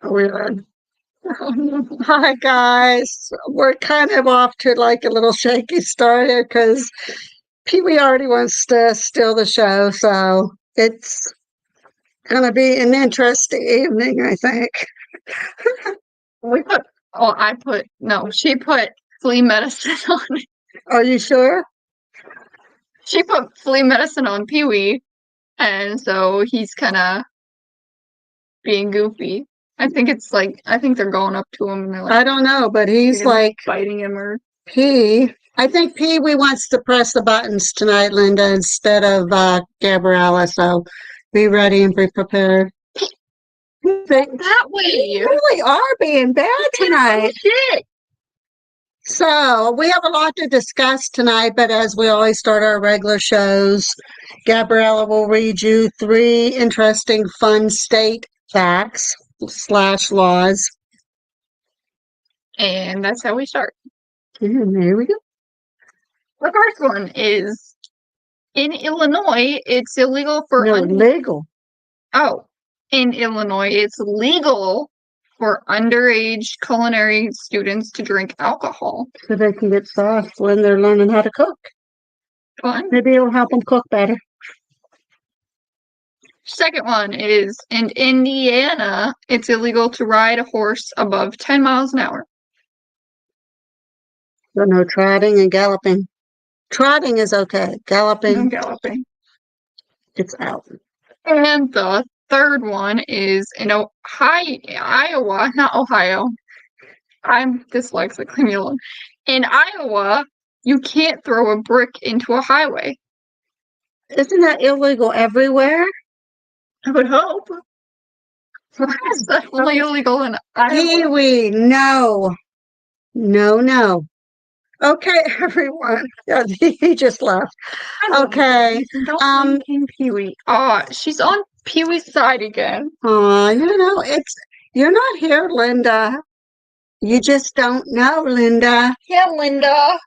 Weird. Hi guys. We're kind of off to like a little shaky start here because Pee Wee already wants to steal the show, so it's gonna be an interesting evening, I think. We put, oh, no, she put flea medicine on it. Are you sure? She put flea medicine on Pee Wee, and so he's kind of being goofy. I think they're going up to him and they're like, I don't know, but he's like biting him or. I think Pee Wee wants to press the buttons tonight, Linda, instead of Gabriella, so be ready and be prepared. That way. You really are being bad tonight. Shit. So we have a lot to discuss tonight, but as we always start our regular shows, Gabriella will read you 3 interesting fun state facts / laws. And that's how we start. And there we go. The first one is, in Illinois, it's illegal for... legal. Oh, in Illinois, it's legal for underage culinary students to drink alcohol. So they can get soft when they're learning how to cook. Fun. Maybe it'll help them cook better. Second one is, in Indiana, it's illegal to ride a horse above 10 miles an hour. So no trotting and galloping. Trotting is okay. Galloping. No galloping. It's out. And the third one is in Iowa, not Ohio. I'm dyslexic, leave me alone. In Iowa, you can't throw a brick into a highway. Isn't that illegal everywhere? I would hope. That's definitely illegal in Iowa. Pee Wee, no. No. Okay, everyone. Yeah, he just left. Okay. Pee Wee. Oh, she's on Pee Wee's side again. You're not here, Linda. You just don't know, Linda. Yeah, Linda.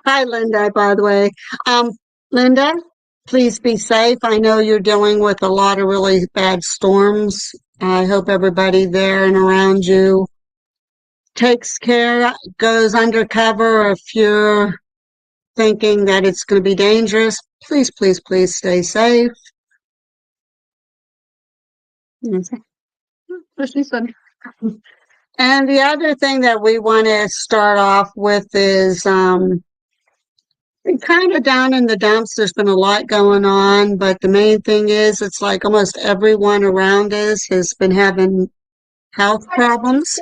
Hi, Linda, by the way. Linda, please be safe. I know you're dealing with a lot of really bad storms. I hope everybody there and around you takes care, goes undercover. If you're thinking that it's going to be dangerous, please stay safe. What she said. And the other thing that we want to start off with is kind of down in the dumps. There's been a lot going on, but the main thing is it's like almost everyone around us has been having health problems.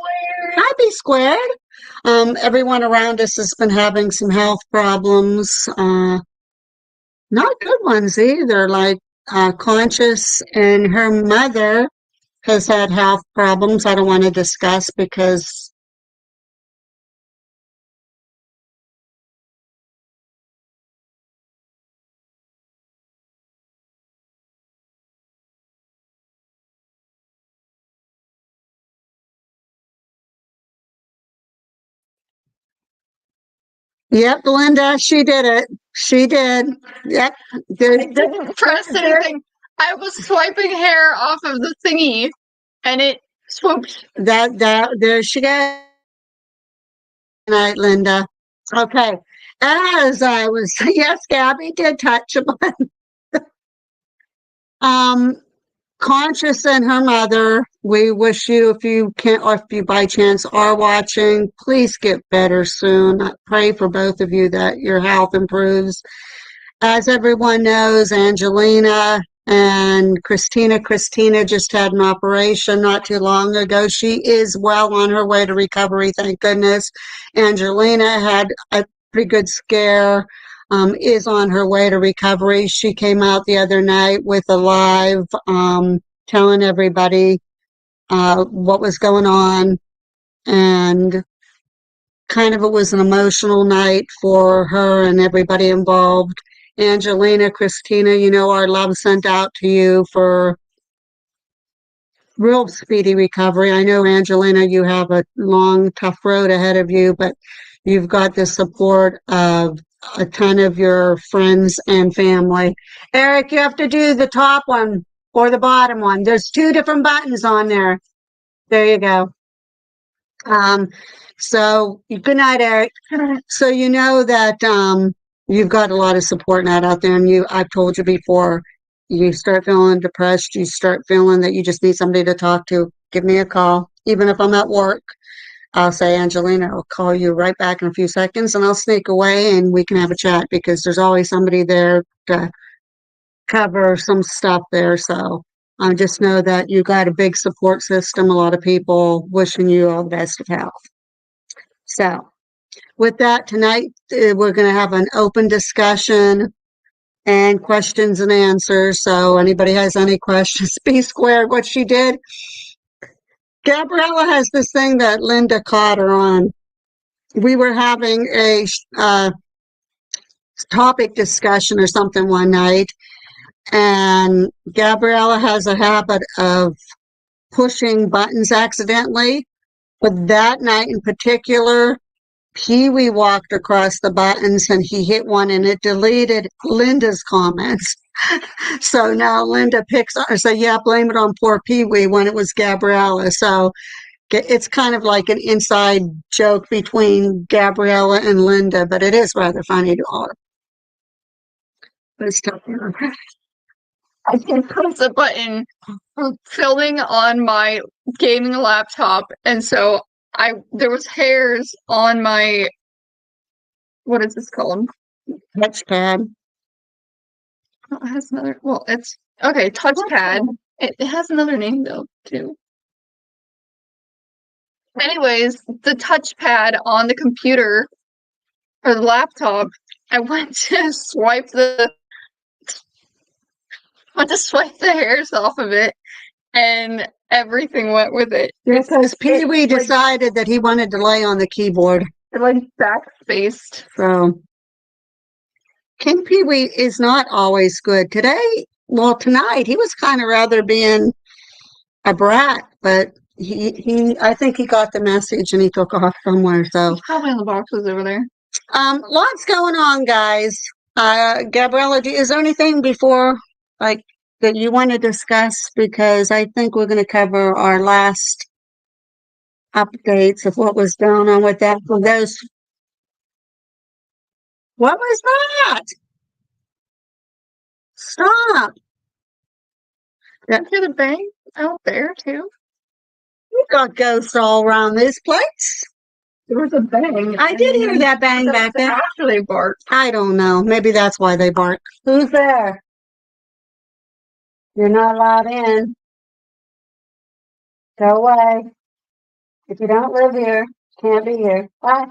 Hi, B squared. Everyone around us has been having some health problems. Not good ones either. Like Conscious and her mother has had health problems. I don't want to discuss because Yep, Linda, she did it. She did. Yep. I didn't press anything. I was swiping hair off of the thingy, and it swooped. There she goes. Good night, Linda. Okay. As I was, yes, Gabby did touch a button. Conscious and her mother, we wish you, if you can't, or if you by chance are watching, please get better soon. I pray for both of you that your health improves. As everyone knows, Angelina and Christina just had an operation not too long ago. She is well on her way to recovery, thank goodness. Angelina had a pretty good scare. Is on her way to recovery. She came out the other night with a live telling everybody what was going on, and kind of it was an emotional night for her and everybody involved. Angelina, Christina, our love sent out to you for real speedy recovery. I know, Angelina, you have a long, tough road ahead of you, but you've got the support of a ton of your friends and family. Eric, you have to do the top one. or the bottom one. There's 2 different buttons on there. There you go. So good night, Eric. So you know that you've got a lot of support net out there, and I've told you before, you start feeling depressed, you start feeling that you just need somebody to talk to, give me a call. Even if I'm at work, I'll say, Angelina, I'll call you right back in a few seconds, and I'll sneak away and we can have a chat, because there's always somebody there to cover some stuff there. So I just know that you got a big support system, a lot of people wishing you all the best of health. So with that, tonight, we're going to have an open discussion and questions and answers. So anybody has any questions, B squared, what she did. Gabriella has this thing that Linda caught her on. We were having a topic discussion or something one night, and Gabriella has a habit of pushing buttons accidentally. But that night in particular, Pee-wee walked across the buttons and he hit one and it deleted Linda's comments. So now Linda picks up and says, yeah, blame it on poor Pee-wee, when it was Gabriella. So it's kind of like an inside joke between Gabriella and Linda, but it is rather funny to all. But it's tough. I can press a button filming on my gaming laptop, and so there was hairs on my, what is this called? Touchpad. Oh, it has another, well, it's, okay, touchpad. It has another name though, too. Anyways, the touchpad on the computer, or the laptop, I went to swipe the hairs off of it, and everything went with it. Because Pee-wee decided that he wanted to lay on the keyboard. It like backspaced. So King Pee-wee is not always good. Tonight, he was kind of rather being a brat, but I think he got the message and he took off somewhere. So Probably in the boxes over there. lots going on, guys. Gabriella, is there anything before, like, that you want to discuss? Because I think we're going to cover our last updates of what was going on with that. For those, what was that? Stop! Did you hear the bang out there too? We got ghosts all around this place. There was a bang. I did hear that bang back there. After they barked. I don't know. Maybe that's why they bark. Who's there? You're not allowed in. Go away. If you don't live here, can't be here. Bye.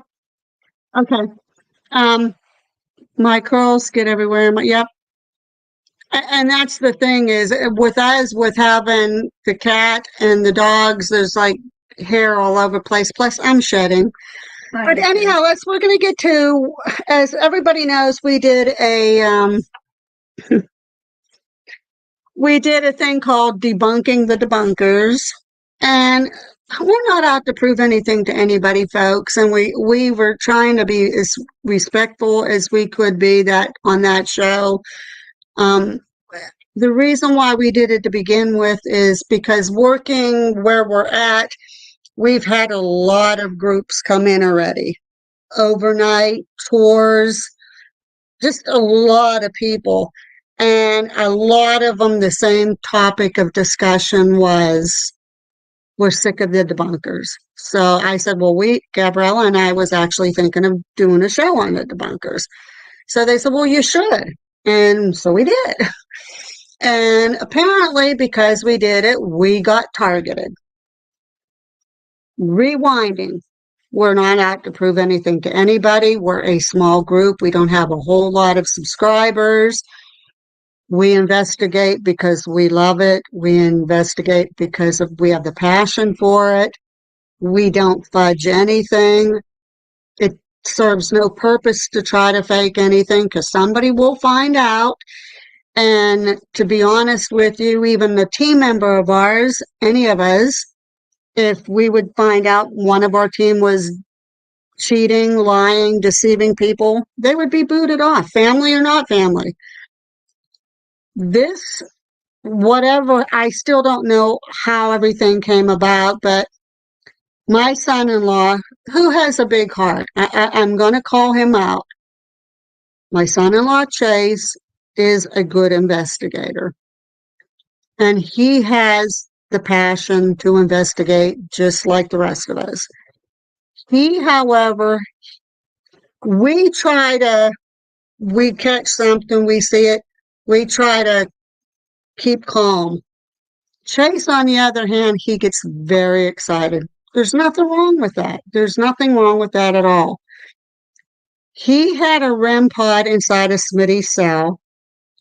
Okay. My curls get everywhere. Yep. And that's the thing is, with us, with having the cat and the dogs, there's like hair all over the place. Plus, I'm shedding. But anyhow, we're going to get to, as everybody knows, we did a thing called Debunking the Debunkers, and we're not out to prove anything to anybody, folks. And we were trying to be as respectful as we could be that on that show. The reason why we did it to begin with is because working where we're at, we've had a lot of groups come in already. Overnight tours, just a lot of people. And a lot of them, the same topic of discussion was, we're sick of the debunkers. So I said, well, Gabriella and I was actually thinking of doing a show on the debunkers. So they said, well, you should. And so we did. And apparently, because we did it, we got targeted. Rewinding. We're not out to prove anything to anybody. We're a small group. We don't have a whole lot of subscribers. We investigate because we love it. We investigate because we have the passion for it. We don't fudge anything. It serves no purpose to try to fake anything, because somebody will find out. And to be honest with you, even a team member of ours, any of us, if we would find out one of our team was cheating, lying, deceiving people, they would be booted off, family or not family. This whatever, I still don't know how everything came about, but my son-in-law, who has a big heart, I'm going to call him out. My son-in-law, Chase, is a good investigator, and he has the passion to investigate just like the rest of us. He, however, we try to, we catch something, we see it, we try to keep calm. Chase, on the other hand, he gets very excited. There's nothing wrong with that. There's nothing wrong with that at all. He had a REM pod inside of Smitty's cell,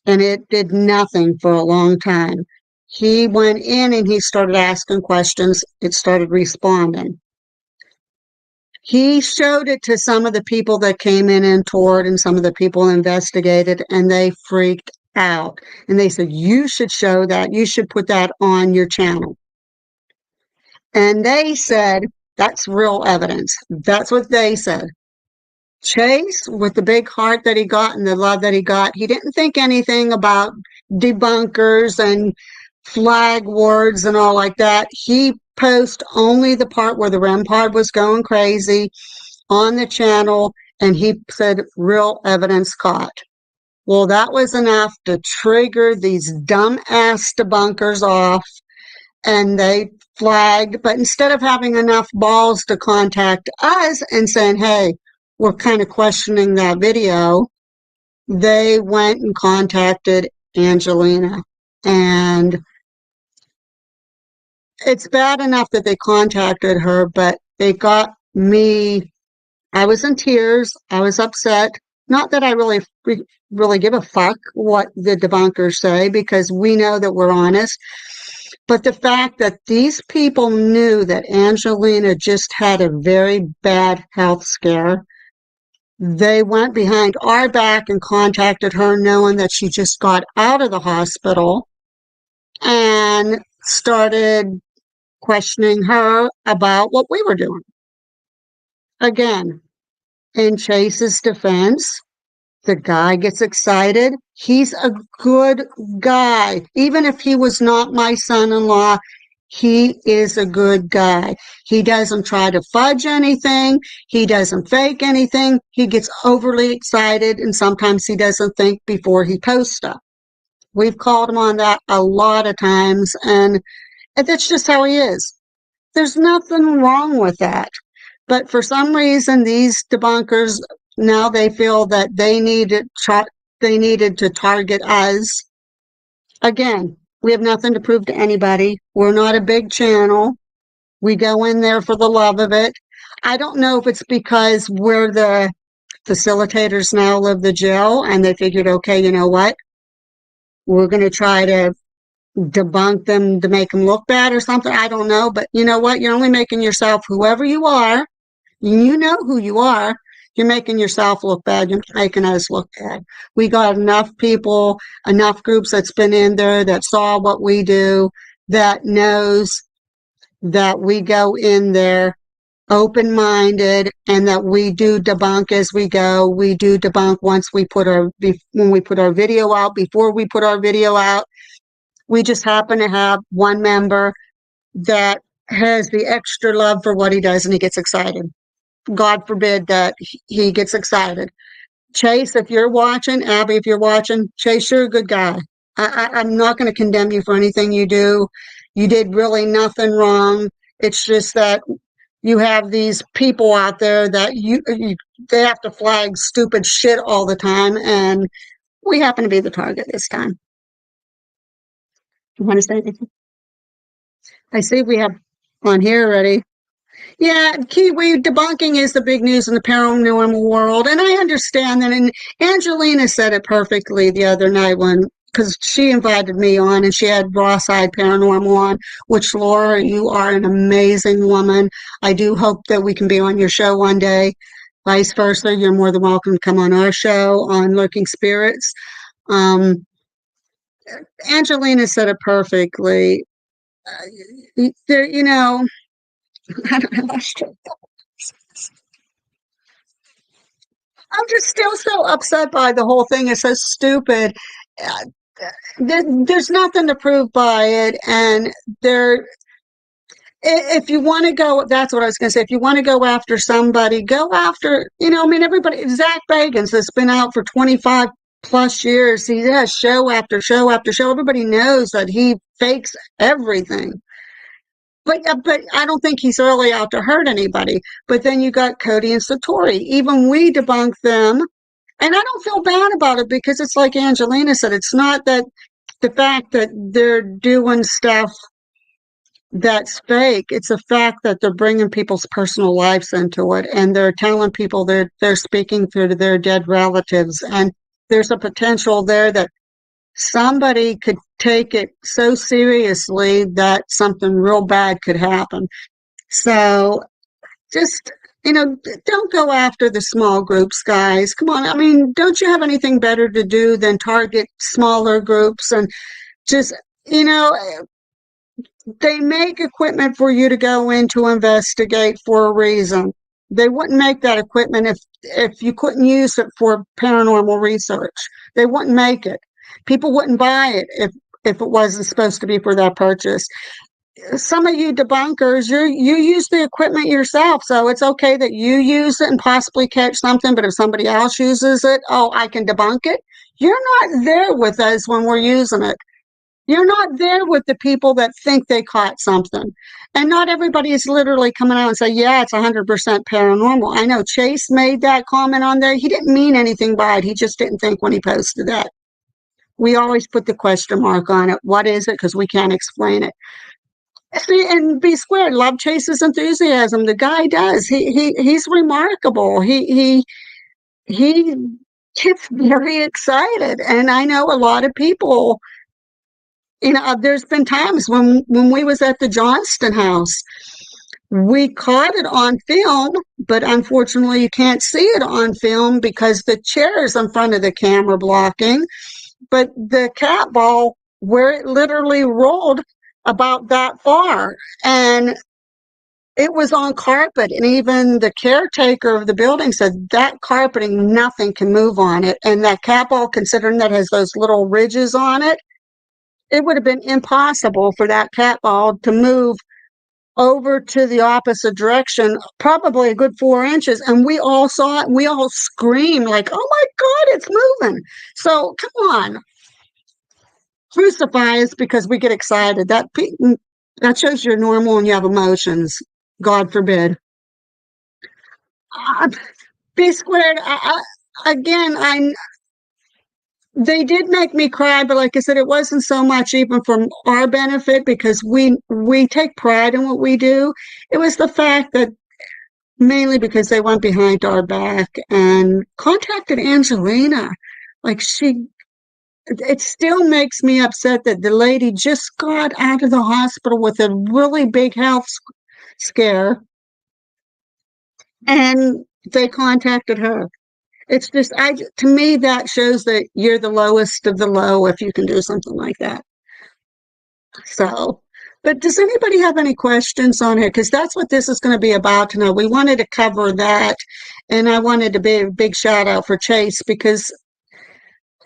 and it did nothing for a long time. He went in and he started asking questions. It started responding. He showed it to some of the people that came in and toured, and some of the people investigated, and they freaked out. And they said, you should show that. You should put that on your channel. And they said, that's real evidence. That's what they said. Chase, with the big heart that he got and the love that he got, he didn't think anything about debunkers and flag words and all like that. He posted only the part where the REM pod was going crazy on the channel, and he said, real evidence caught. Well, that was enough to trigger these dumb-ass debunkers off, and they flagged. But instead of having enough balls to contact us and saying, hey, we're kind of questioning that video, they went and contacted Angelina. And it's bad enough that they contacted her, but they got me. I was in tears. I was upset. Not that I really give a fuck what the debunkers say, because we know that we're honest. But the fact that these people knew that Angelina just had a very bad health scare, they went behind our back and contacted her knowing that she just got out of the hospital, and started questioning her about what we were doing. Again, in Chase's defense, the guy gets excited. He's a good guy. Even if he was not my son-in-law, he is a good guy. He doesn't try to fudge anything. He doesn't fake anything. He gets overly excited, and sometimes he doesn't think before he posts stuff. We've called him on that a lot of times, and that's just how he is. There's nothing wrong with that. But for some reason, these debunkers, now they feel that they needed to target us. Again, we have nothing to prove to anybody. We're not a big channel. We go in there for the love of it. I don't know if it's because we're the facilitators now of the jail, and they figured, okay, you know what? We're going to try to debunk them to make them look bad or something. I don't know. But you know what? You're only making yourself, whoever you are, you know who you are. You're making yourself look bad. You're making us look bad. We got enough people, enough groups that's been in there that saw what we do, that knows that we go in there open-minded, and that we do debunk as we go. We do debunk once we when we put our video out, before we put our video out. We just happen to have one member that has the extra love for what he does, and he gets excited. God forbid that he gets excited. Chase, if you're watching, Abby, if you're watching, Chase, you're a good guy. I'm not going to condemn you for anything you do. You did really nothing wrong. It's just that you have these people out there that they have to flag stupid shit all the time, and we happen to be the target this time. You want to say anything? I see we have on here already. Yeah, Kiwi debunking is the big news in the paranormal world, and I understand that. And Angelina said it perfectly the other night because she invited me on, and she had Ross-Eyed Paranormal on, which, Laura, you are an amazing woman. I do hope that we can be on your show one day. Vice versa, you're more than welcome to come on our show on Lurking Spirits. Angelina said it perfectly. There, I don't know. I'm just still so upset by the whole thing. It's so stupid. there's nothing to prove by it, and there. If you want to go, that's what I was going to say. If you want to go after somebody, go after, I mean, everybody, Zach Bagans has been out for 25 plus years. He has show after show after show. Everybody knows that he fakes everything. But I don't think he's really out to hurt anybody. But then you got Cody and Satori. Even we debunk them. And I don't feel bad about it because it's like Angelina said, it's not that the fact that they're doing stuff that's fake. It's a fact that they're bringing people's personal lives into it, and they're telling people they're speaking through to their dead relatives, and there's a potential there that somebody could take it so seriously that something real bad could happen. So just don't go after the small groups, guys. Come on. I mean, don't you have anything better to do than target smaller groups and just, you know, they make equipment for you to go in to investigate for a reason. They wouldn't make that equipment if you couldn't use it for paranormal research. They wouldn't make it. People wouldn't buy it if it wasn't supposed to be for that purchase. Some of you debunkers, you use the equipment yourself, so it's okay that you use it and possibly catch something, but if somebody else uses it, oh, I can debunk it. You're not there with us when we're using it. You're not there with the people that think they caught something. And not everybody is literally coming out and say, yeah, it's 100% paranormal. I know Chase made that comment on there. He didn't mean anything by it. He just didn't think when he posted that. We always put the question mark on it. What is it? Because we can't explain it. See, and B Squared, love Chase's enthusiasm. The guy does. He's remarkable. He gets very excited. And I know a lot of people, there's been times when we was at the Johnston house, we caught it on film, but unfortunately you can't see it on film because the chair's in front of the camera blocking. But the cat ball, where it literally rolled about that far, and it was on carpet, and even the caretaker of the building said that carpeting, nothing can move on it. And that cat ball, considering that has those little ridges on it, it would have been impossible for that cat ball to move over to the opposite direction, probably a good 4 inches. And we all saw it, and we all screamed like, oh my God, it's moving. So come on. Crucify us because we get excited. That shows you're normal and you have emotions. God forbid. B Squared. They did make me cry, but like I said, it wasn't so much even from our benefit because we take pride in what we do. It was the fact that mainly because they went behind our back and contacted Angelina. Like it still makes me upset that the lady just got out of the hospital with a really big health scare and they contacted her. It's just, to me, that shows that you're the lowest of the low if you can do something like that. So, but does anybody have any questions on it? Because that's what this is going to be about tonight. We wanted to cover that, and I wanted to be a big shout out for Chase because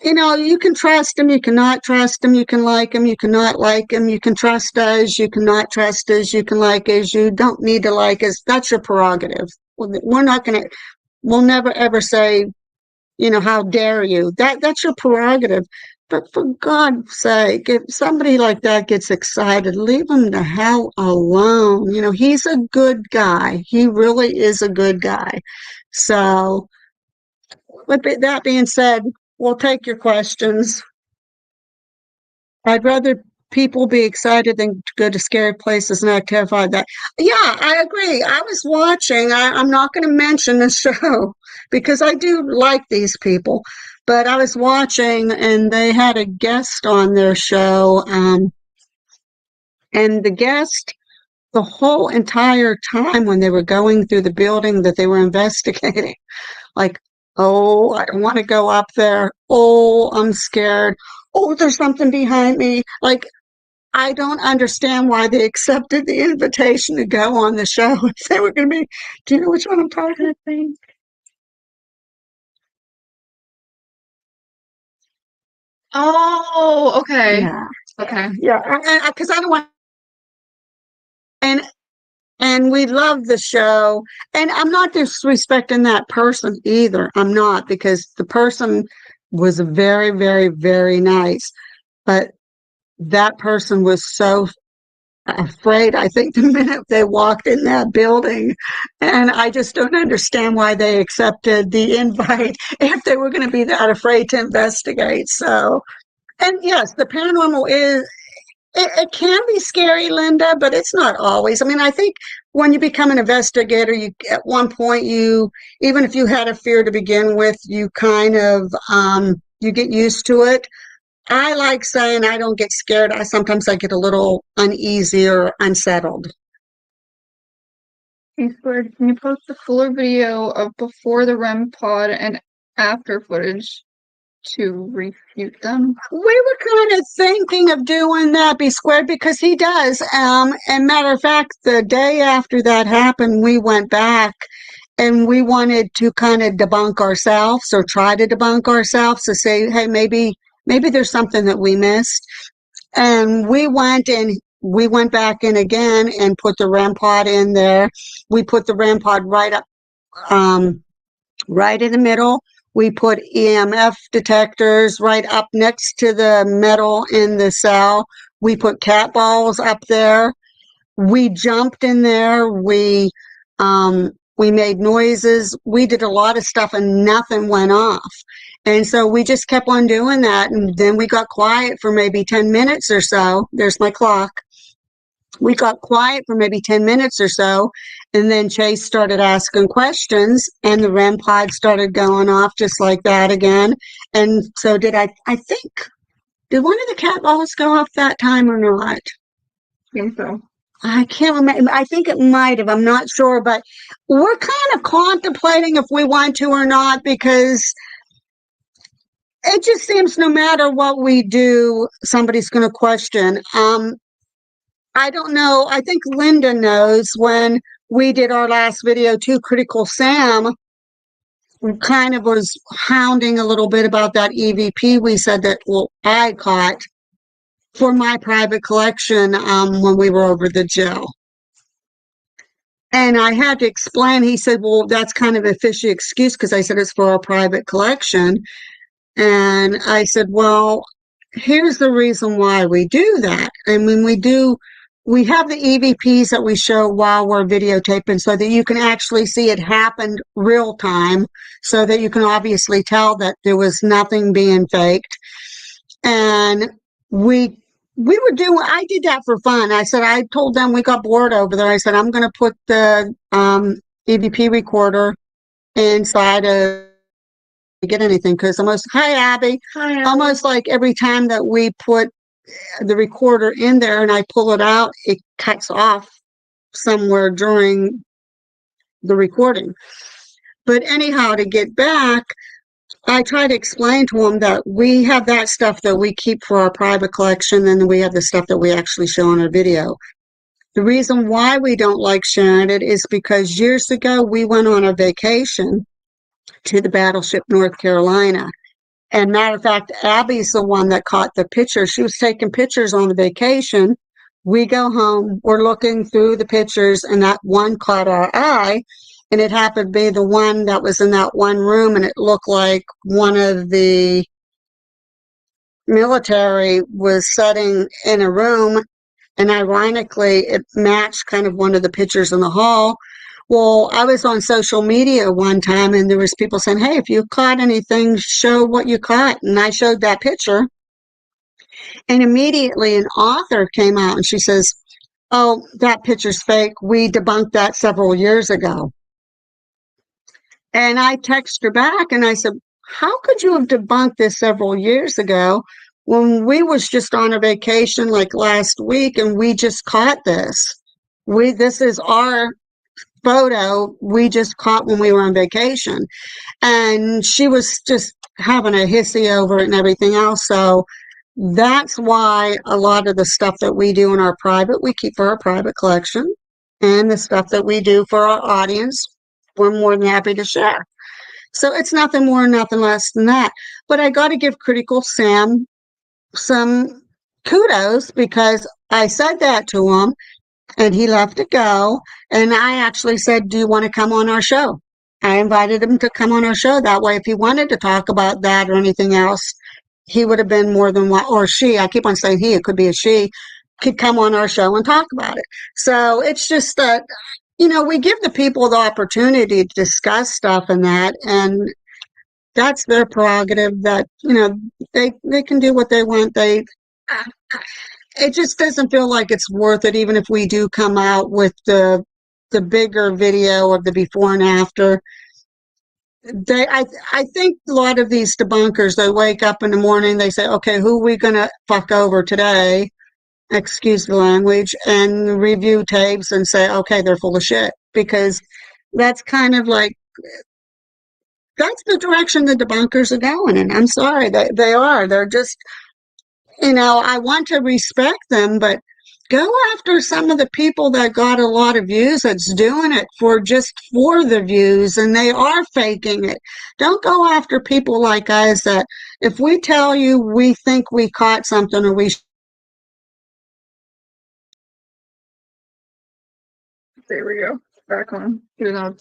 you can trust him, you cannot trust him, you can like him, you cannot like him, you can trust us, you cannot trust us, you can like us, you don't need to like us. That's your prerogative. We'll never ever say, how dare you? That's your prerogative. But for God's sake, if somebody like that gets excited, leave him the hell alone. He's a good guy. He really is a good guy. So, with that being said, we'll take your questions. I'd rather people be excited than to go to scary places and act terrified. Yeah, I agree. I was watching. I'm not going to mention the show because I do like these people, but I was watching and they had a guest on their show, and the guest, the whole entire time when they were going through the building that they were investigating, like, oh, I don't want to go up there. Oh, I'm scared. Oh, there's something behind me. Like, I don't understand why they accepted the invitation to go on the show if they were going to be. Do you know which one I'm talking about? Oh, okay. Yeah. Okay. Yeah. Because I don't want, and we love the show. And I'm not disrespecting that person either. I'm not, because the person was very, very, very nice. But that person was so afraid, I think, the minute they walked in that building. And I just don't understand why they accepted the invite if they were going to be that afraid to investigate. So, and yes, the paranormal is, it can be scary, Linda, but it's not always. I mean, I think when you become an investigator, you, at one point, you, even if you had a fear to begin with, you kind of, you get used to it. I like saying I don't get scared. I get a little uneasy or unsettled. Hey, Squared, can you post the fuller video of before the REM pod and after footage to refute them? We were kind of thinking of doing that, B squared, because he does. And matter of fact, the day after that happened, we went back and we wanted to kind of debunk ourselves, or try to debunk ourselves, to say, hey, maybe there's something that we missed. And we went back in again and put the REM pod in there. We put the REM pod right up, right in the middle. We put EMF detectors right up next to the metal in the cell. We put cat balls up there. We jumped in there. We made noises. We did a lot of stuff and nothing went off. And so we just kept on doing that. And then we got quiet for maybe 10 minutes or so. There's my clock. We got quiet for maybe 10 minutes or so. And then Chase started asking questions and the REM pod started going off just like that again. And so I think, did one of the cat balls go off that time or not? I think so. I can't remember. I think it might have. I'm not sure, but we're kind of contemplating if we want to or not, because it just seems no matter what we do, somebody's going to question. I don't know. I think Linda knows, when we did our last video too, Critical Sam kind of was hounding a little bit about that EVP we said that, well, I caught for my private collection when we were over the jail. And I had to explain. He said, well, that's kind of a fishy excuse, because I said it's for our private collection. And I said, well, here's the reason why we do that. And when we have the EVPs that we show while we're videotaping, so that you can actually see it happen real time, so that you can obviously tell that there was nothing being faked. And I did that for fun. I told them, we got bored over there. I said, I'm going to put the EVP recorder inside of, get anything, because hi, Abby. Hi, Almost like every time that we put the recorder in there and I pull it out, it cuts off somewhere during the recording. But anyhow, to get back, I try to explain to them that we have that stuff that we keep for our private collection, and we have the stuff that we actually show on our video. The reason why we don't like sharing it is because years ago we went on a vacation to the Battleship North Carolina. And matter of fact, Abby's the one that caught the picture. She was taking pictures on the vacation. We go home, we're looking through the pictures, and that one caught our eye. And it happened to be the one that was in that one room, and it looked like one of the military was sitting in a room. And ironically, it matched kind of one of the pictures in the hall. Well, I was on social media one time, and there was people saying, hey, if you caught anything, show what you caught. And I showed that picture. And immediately an author came out and she says, oh, that picture's fake. We debunked that several years ago. And I texted her back and I said, how could you have debunked this several years ago when we was just on a vacation like last week and we just caught this? This is our photo we just caught when we were on vacation. And she was just having a hissy over it and everything else. So that's why a lot of the stuff that we do in our private, we keep for our private collection. And the stuff that we do for our audience, we're more than happy to share. So it's nothing more, nothing less than that. But I got to give Critical Sam some kudos because I said that to him and he left it go. And I actually said, do you want to come on our show? I invited him to come on our show. That way, if he wanted to talk about that or anything else, he would have been more than one, or she, I keep on saying he, it could be a she, could come on our show and talk about it. So it's just that, we give the people the opportunity to discuss stuff and that, and that's their prerogative that, they can do what they want. It just doesn't feel like it's worth it, even if we do come out with the bigger video of the before and after. I think a lot of these debunkers, they wake up in the morning, they say, okay, who are we gonna fuck over today? Excuse the language, and review tapes and say, okay, they're full of shit. Because that's kind of like, that's the direction the debunkers are going in. I'm sorry, they are. They're just, I want to respect them, but go after some of the people that got a lot of views that's doing it for the views, and they are faking it. Don't go after people like us that if we tell you we think we caught something or There we go. Back on.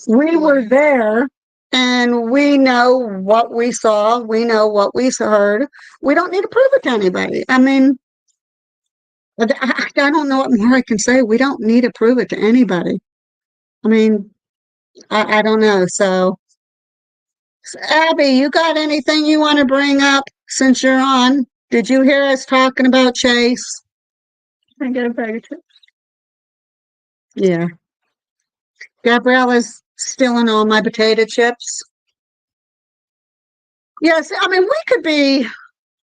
we were there and we know what we saw, we know what we heard. We don't need to prove it to anybody. I mean, I don't know what more I can say. We don't need to prove it to anybody. I mean, I don't know. So, Abby, you got anything you want to bring up since you're on? Did you hear us talking about Chase? I get a bag of chips. Yeah. Gabriella's stealing all my potato chips. Yes, I mean,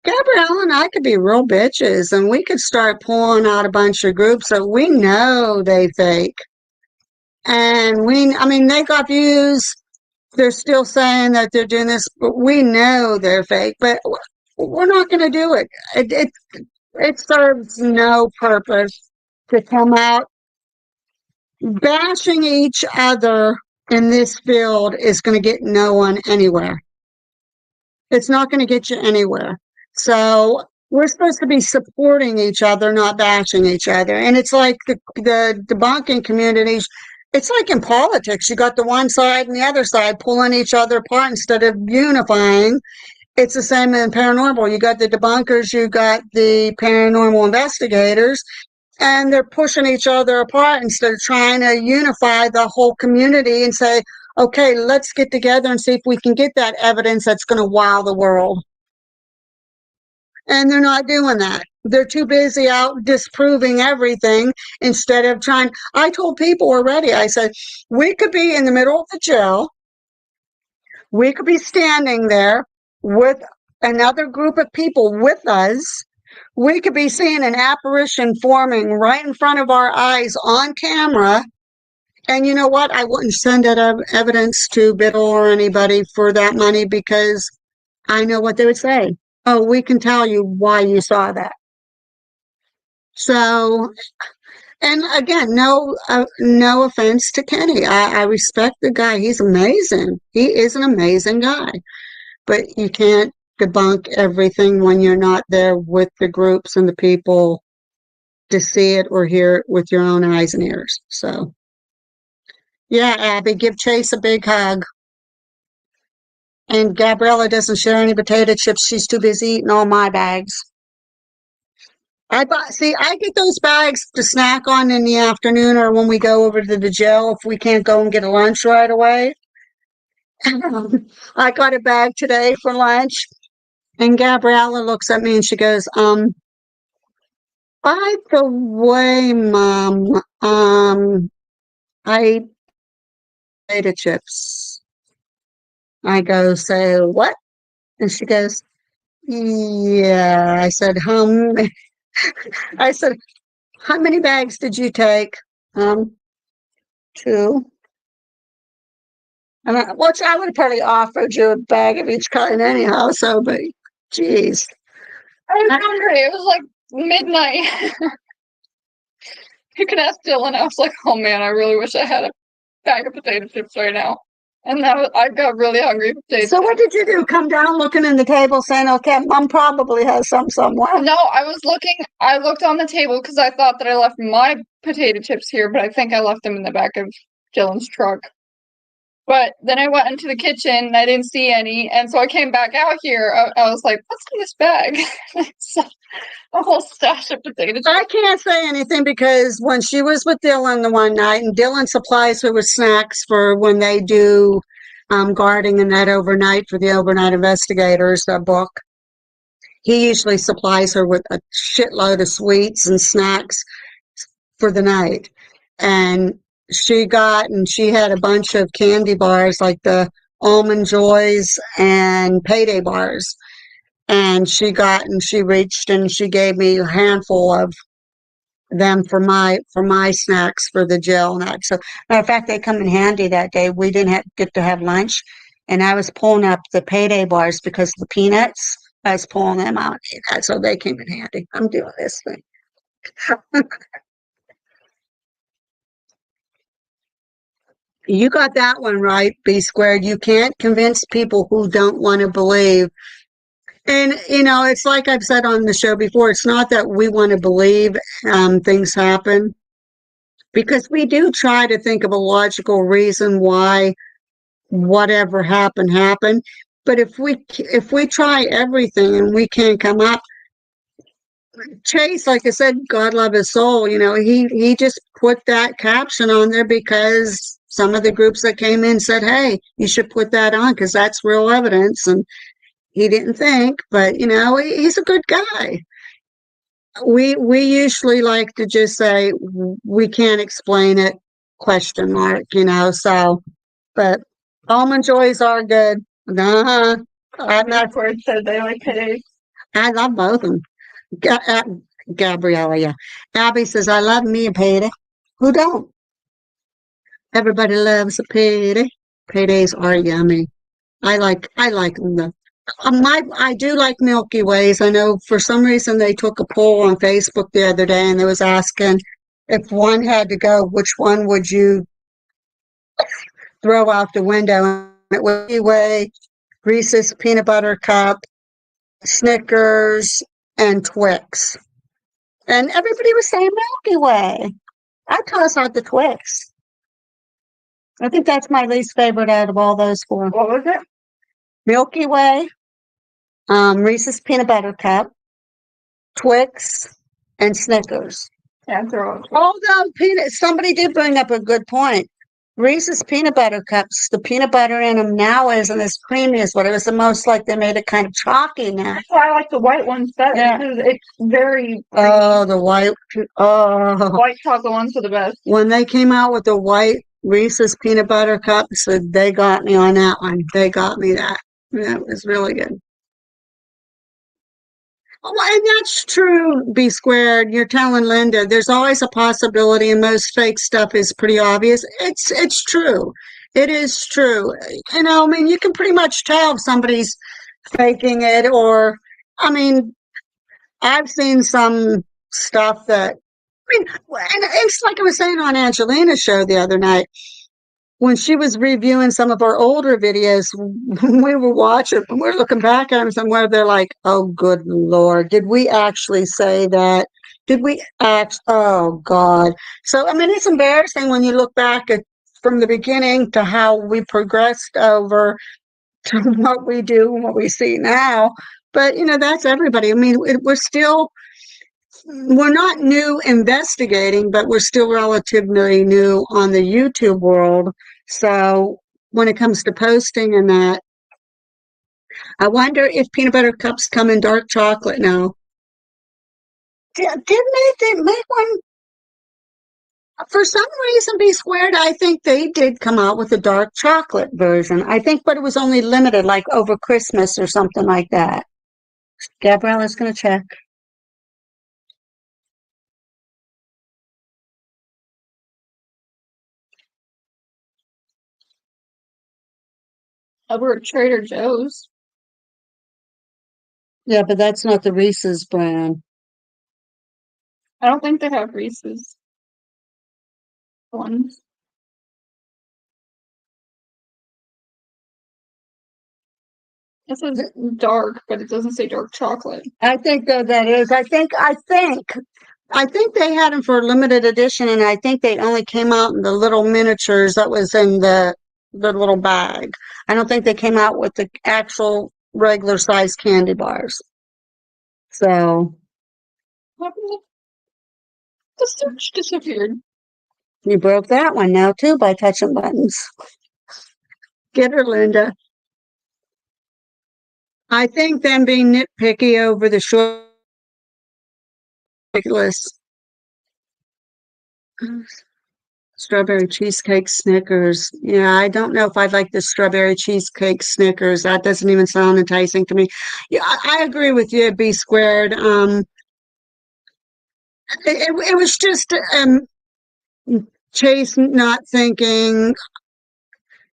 Gabrielle and I could be real bitches and we could start pulling out a bunch of groups that we know they fake. And they got views. They're still saying that they're doing this, but we know they're fake. But we're not going to do it. It serves no purpose to come out bashing each other in this field is going to get no one anywhere. It's not going to get you anywhere. So we're supposed to be supporting each other, not bashing each other. And it's like the debunking communities. It's like in politics. You got the one side and the other side pulling each other apart instead of unifying. It's the same in paranormal. You got the debunkers, you got the paranormal investigators, and they're pushing each other apart instead of trying to unify the whole community and say, okay, let's get together and see if we can get that evidence that's going to wow the world. And they're not doing that. They're too busy out disproving everything instead of trying. I told people already, I said, we could be in the middle of the jail. We could be standing there with another group of people with us. We could be seeing an apparition forming right in front of our eyes on camera. And you know what? I wouldn't send that evidence to Biddle or anybody for that money because I know what they would say. Oh, we can tell you why you saw that. So, and again, no offense to Kenny. I respect the guy. He's amazing. He is an amazing guy. But you can't debunk everything when you're not there with the groups and the people to see it or hear it with your own eyes and ears. So, yeah, Abby, give Chase a big hug. And Gabriella doesn't share any potato chips. She's too busy eating all my bags. I get those bags to snack on in the afternoon or when we go over to the jail if we can't go and get a lunch right away. I got a bag today for lunch, and Gabriella looks at me and she goes, by the way, Mom, I potato chips. I go, say what? And she goes, yeah. I said, I said, how many bags did you take? 2. And I would have probably offered you a bag of each kind anyhow. So, but geez. I was hungry. It was like midnight. You can ask Dylan. I was like, oh man, I really wish I had a bag of potato chips right now. And I got really hungry for potato So what did you do? Come down looking in the table saying, okay, mom probably has some somewhere. No, I looked on the table because I thought that I left my potato chips here, but I think I left them in the back of Dylan's truck. But then I went into the kitchen and I didn't see any, and so I came back out here. I was like, what's in this bag? So, a whole stash of potato chips. I can't say anything because when she was with Dylan the one night, and Dylan supplies her with snacks for when they do guarding and that overnight for the overnight investigators book. He usually supplies her with a shitload of sweets and snacks for the night. And she had a bunch of candy bars like the Almond Joys and Payday bars. And she reached and she gave me a handful of them for my snacks for the jail night. So matter of fact, they come in handy that day. We didn't get to have lunch, and I was pulling up the Payday bars because the peanuts. I was pulling them out, so they came in handy. I'm doing this thing. You got that one right, B squared. You can't convince people who don't want to believe. And, it's like I've said on the show before, it's not that we want to believe things happen, because we do try to think of a logical reason why whatever happened. But if we try everything and we can't come up, Chase, like I said, God love his soul, he just put that caption on there because some of the groups that came in said, hey, you should put that on because that's real evidence. And he didn't think, but he's a good guy. We usually like to just say we can't explain it, question mark, so, but Almond Joys are good. Uh-huh. I'm not Where it said they like payday. I love both of them. Gabriella, yeah. Abby says, I love me a payday. Who don't? Everybody loves a payday. Paydays are yummy. I like them. I do like Milky Ways. I know for some reason they took a poll on Facebook the other day and they was asking if one had to go, which one would you throw out the window? And it was Milky Way, Reese's Peanut Butter Cup, Snickers, and Twix. And everybody was saying Milky Way. I toss out the Twix. I think that's my least favorite out of all those four. What was it? Milky Way, Reese's Peanut Butter Cup, Twix, and Snickers. Yeah, throw it. Although somebody did bring up a good point. Reese's Peanut Butter Cups, the peanut butter in them now isn't as creamy as what it was. The most like they made it kind of chalky now. That's why I like the white ones better. Yeah. Because it's very Oh, the white. Oh, white chocolate ones are the best. when they came out with the white Reese's Peanut Butter Cups, they got me on that one. They got me that. That was really good. Well, and that's true, B squared. You're telling Linda there's always a possibility, and most fake stuff is pretty obvious. It's true. It is true. I mean, you can pretty much tell if somebody's faking it, or I mean, I've seen some stuff that and it's like I was saying on Angelina's show the other night. When she was reviewing some of our older videos, we were watching, and we're looking back at them somewhere, they're like, oh, good Lord, did we actually say that? Did we oh, God. So, I mean, it's embarrassing when you look back from the beginning to how we progressed over to what we do and what we see now. But, that's everybody. I mean, we're not new investigating, but we're still relatively new on the YouTube world. So when it comes to posting and that, I wonder if peanut butter cups come in dark chocolate now. Didn't they make one? For some reason, B squared, I think they did come out with a dark chocolate version. I think, but it was only limited, like over Christmas or something like that. Gabriella's going to check. Over at Trader Joe's. Yeah, but that's not the Reese's brand. I don't think they have Reese's ones. It says dark, but it doesn't say dark chocolate. I think that is. I think they had them for a limited edition, and I think they only came out in the little miniatures that was in the little bag. I don't think they came out with the actual regular size candy bars. So The search disappeared. you broke that one now too by touching buttons. Get her, Linda. I think them being nitpicky over the short ridiculous. Strawberry cheesecake Snickers. Yeah, I don't know if I'd like the strawberry cheesecake Snickers. That doesn't even sound enticing to me. Yeah, I agree with you, B squared. It was just Chase not thinking.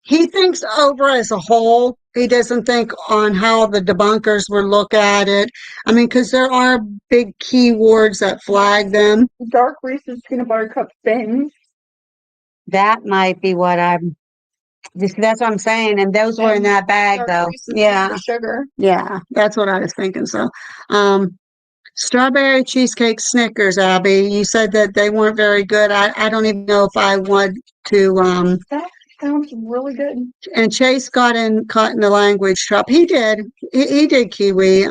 He thinks over as a whole. He doesn't think on how the debunkers would look at it. I mean, because there are big keywords that flag them. Dark Reese's peanut butter cup things. That might be what I'm. That's what I'm saying. And those were in that bag, Dark though. Reese's Yeah, sugar. yeah, that's what I was thinking. So, strawberry cheesecake Snickers, Abby. You said that they weren't very good. I don't even know if I want to. That sounds really good. And Chase got caught in the language trap. He did. He did, Kiwi.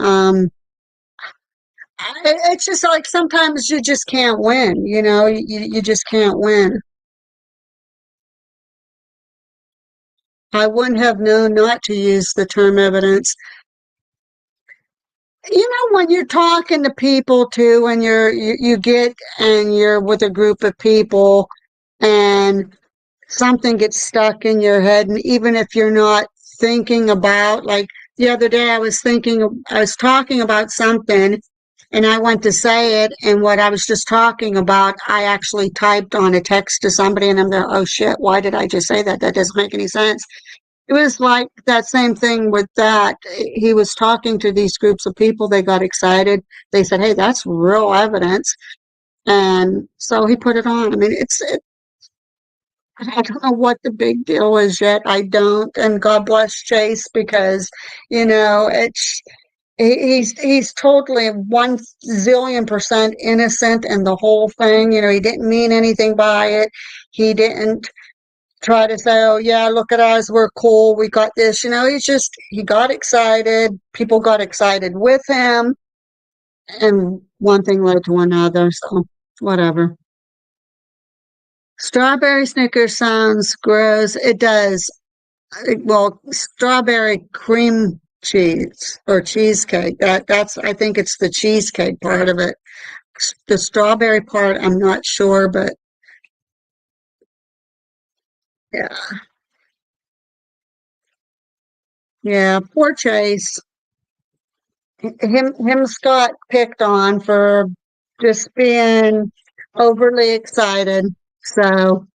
It's just like sometimes you just can't win. You know, you just can't win. I wouldn't have known not to use the term evidence. You know, when you're talking to people too, and you get and you're with a group of people, and something gets stuck in your head, and even if you're not thinking about, like the other day, I was talking about something, and I went to say it, and what I was just talking about, I actually typed on a text to somebody, and I'm there, oh shit, why did I just say that? That doesn't make any sense. It was like that same thing with that. He was talking to these groups of people. They got excited. They said, hey, that's real evidence. And so he put it on. I mean, I don't know what the big deal is yet. I don't. And God bless Chase because, you know, he's totally 1,000,000,000% innocent in the whole thing. You know, he didn't mean anything by it. He didn't try to say, oh yeah, look at us, we're cool, we got this. You know, he got excited. People got excited with him, and one thing led to another. So whatever. Strawberry Snickers sounds gross. It does. Well, strawberry cream cheese or cheesecake. That's I think it's the cheesecake part of it. The strawberry part, I'm not sure, but yeah. Yeah, poor Chase. Him got picked on for just being overly excited. So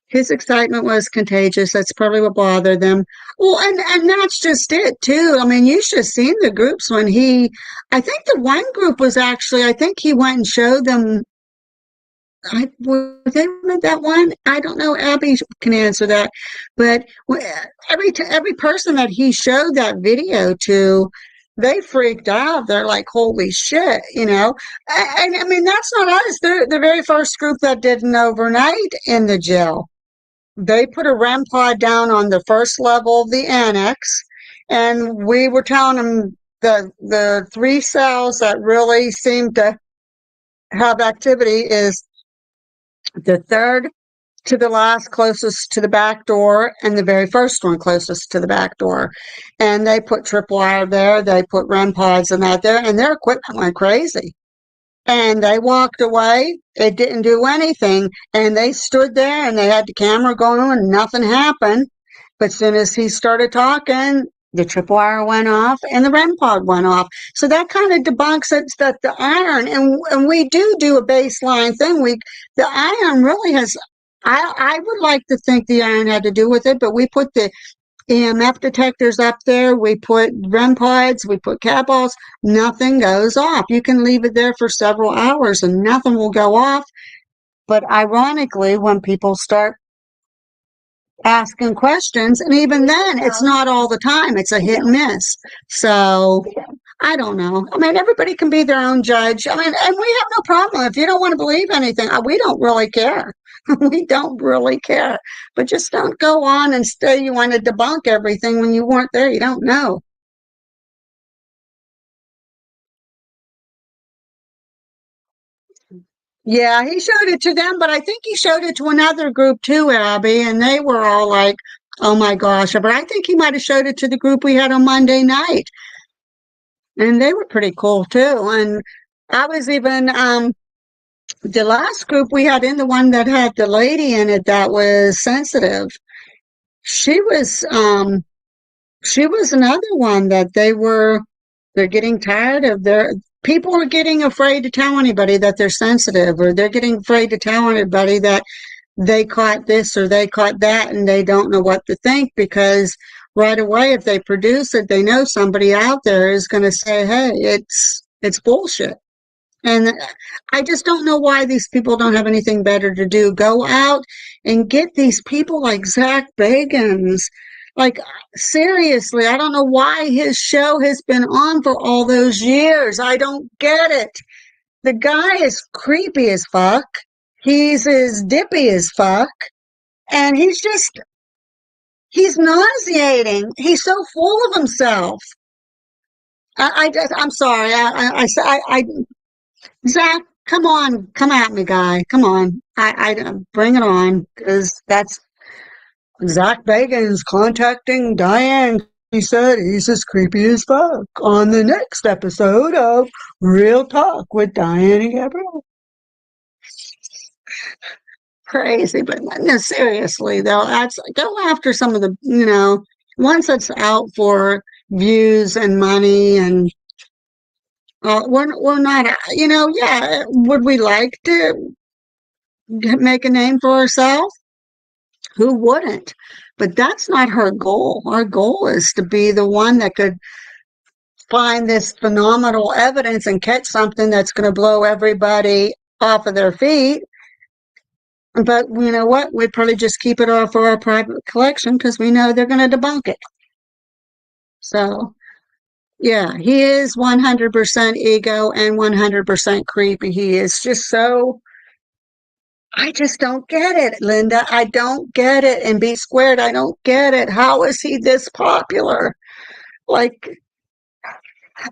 his excitement was contagious. That's probably what bothered them. Well, and that's just it too. I mean, you should have seen the groups when I think the one group was actually, I think he went and showed them. Was it that one? I don't know. Abby can answer that. But every person that he showed that video to, they freaked out. They're like, "Holy shit!" You know. And I mean, that's not us. They're the very first group that did an overnight in the jail. They put a REM pod down on the first level of the annex, and we were telling them the three cells that really seemed to have activity is the third to the last closest to the back door and the very first one closest to the back door. And they put tripwire there. They put REM pods and that there, and their equipment went crazy. And they walked away. It didn't do anything. And they stood there and they had the camera going on and nothing happened. But as soon as he started talking, the tripwire went off and the REM pod went off. So that kind of debunks it that the iron, and we do a baseline thing. The iron really has, I would like to think the iron had to do with it, but we put the EMF detectors up there. We put REM pods, we put cat balls. Nothing goes off. You can leave it there for several hours and nothing will go off. But ironically, when people start asking questions. And even then, it's not all the time. It's a hit and miss. So I don't know. I mean, everybody can be their own judge. I mean, and we have no problem. If you don't want to believe anything, we don't really care. We don't really care. But just don't go on and say you want to debunk everything when you weren't there. You don't know. Yeah, he showed it to them, but I think he showed it to another group too, Abby, and they were all like, oh my gosh. But I think he might have showed it to the group we had on Monday night, and they were pretty cool too. And I was even, the last group we had in, the one that had the lady in it that was sensitive, she was, she was another one that they're getting tired of their, people are getting afraid to tell anybody that they're sensitive, or they're getting afraid to tell anybody that they caught this or they caught that, and they don't know what to think, because right away, if they produce it, they know somebody out there is going to say, hey, it's bullshit. And I just don't know why these people don't have anything better to do. Go out and get these people like Zach Bagans. Like, seriously, I don't know why his show has been on for all those years. I don't get it. The guy is creepy as fuck. He's as dippy as fuck. And he's nauseating. He's so full of himself. I'm sorry. Zach, come on, come at me, guy. Come on. I bring it on, because that's Zach Bagans contacting Diane. He said he's as creepy as fuck on the next episode of Real Talk with Diane and Gabrielle. Crazy, but no, seriously though, that's, go after some of the, ones that's out for views and money, and we're not, yeah, would we like to make a name for ourselves? Who wouldn't? But that's not her goal. Our goal is to be the one that could find this phenomenal evidence and catch something that's going to blow everybody off of their feet. But you know what? We'd probably just keep it all for our private collection, because we know they're going to debunk it. So, yeah, he is 100% ego and 100% creepy. He is just so, I just don't get it, Linda. I don't get it. And B squared, I don't get it. How is he this popular? Like,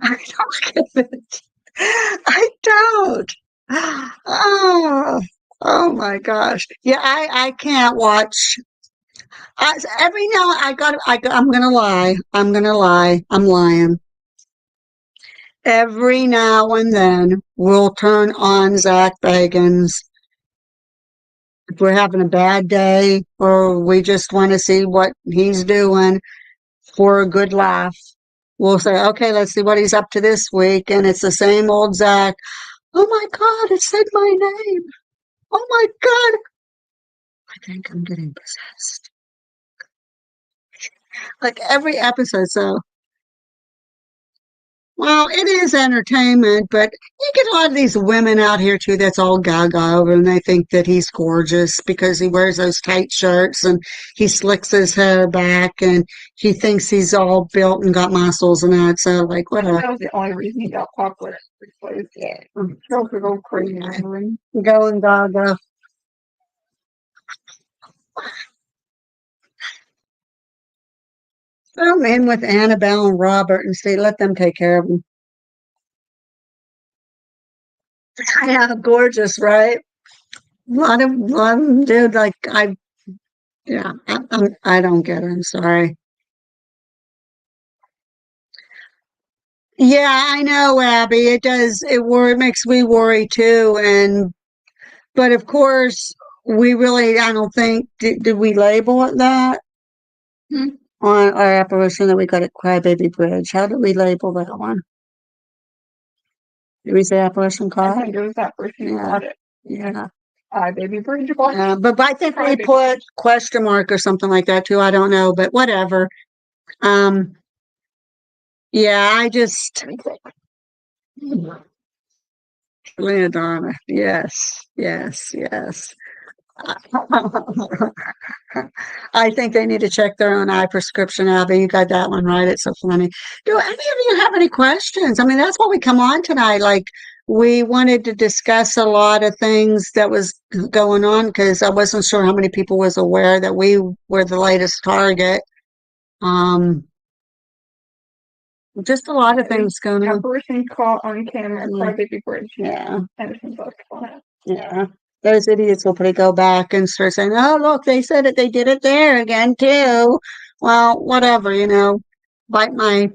I don't get it. I don't. Oh, oh my gosh. Yeah, I can't watch. Every now I'm gonna lie. I'm gonna lie. I'm lying. Every now and then we'll turn on Zach Bagans if we're having a bad day, or we just want to see what he's doing for a good laugh. We'll say, okay, let's see what he's up to this week. And it's the same old Zach. Oh my God, it said my name. Oh my God. I think I'm getting possessed. Like every episode. So, well, it is entertainment, but you get a lot of these women out here too that's all gaga over, and they think that he's gorgeous because he wears those tight shirts and he slicks his hair back, and he thinks he's all built and got muscles and that. So, like, whatever. That was the only reason he got popular. Yeah. Girls would go crazy over him. Going gaga. Throw him in with Annabelle and Robert and see, let them take care of him. Yeah, gorgeous, right? A lot of them, dude. Like yeah, I don't get it. I'm sorry. Yeah, I know, Abby. It does. It makes me worry too. But of course, we really. I don't think. Did we label it that Hmm. on our apparition that we got at Crybaby Bridge? How did we label that one? Did we say apparition I card? think it was that person who Yeah. got it. Yeah. Baby Bridge Boy. But I think we Crybaby. put question mark or something like that too. I don't know, but whatever. Um, yeah, I just Leonardana. Yes, yes, yes. I think they need to check their own eye prescription, Abby. You got that one right. It's so funny. Do any of you have any questions? I mean, that's what we come on tonight. Like, we wanted to discuss a lot of things that was going on because I wasn't sure how many people was aware that we were the latest target. Um, just a lot of things going on. Person caught on camera, Yeah. Crybaby Bridge. Yeah. Anderson basketball. Yeah. Those idiots will probably go back and start saying, oh, look, they said it, they did it there again, too. Well, whatever, bite my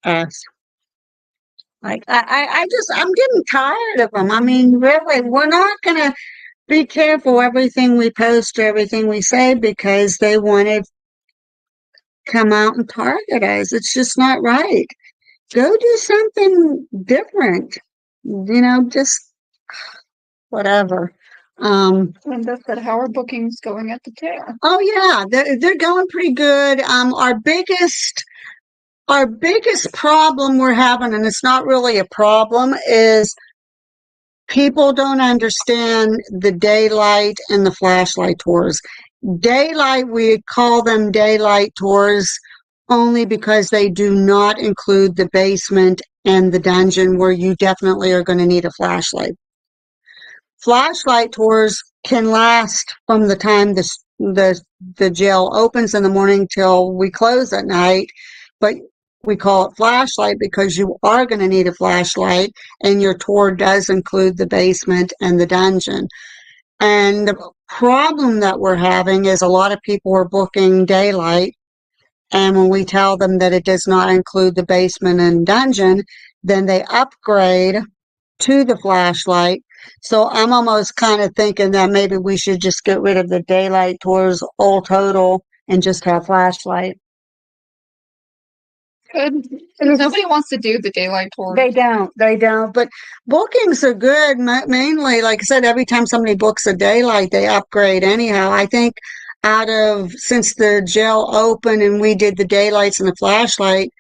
ass. Like, I'm getting tired of them. I mean, really, we're not going to be careful everything we post or everything we say because they want to come out and target us. It's just not right. Go do something different, just whatever. And that's that how are bookings going at the jail? Oh yeah, they're going pretty good. Our biggest problem we're having, and it's not really a problem, is people don't understand the daylight and the flashlight tours. Daylight, we call them daylight tours only because they do not include the basement and the dungeon where you definitely are going to need a flashlight. Flashlight tours can last from the time the jail opens in the morning till we close at night, but we call it flashlight because you are going to need a flashlight, and your tour does include the basement and the dungeon. And the problem that we're having is a lot of people are booking daylight, and when we tell them that it does not include the basement and dungeon, then they upgrade to the flashlight. So I'm almost kind of thinking that maybe we should just get rid of the daylight tours all total and just have flashlight. Good. Because nobody wants to do the daylight tour. They don't. But bookings are good. Mainly, like I said, every time somebody books a daylight, they upgrade anyhow. I think since the jail opened and we did the daylights and the flashlight,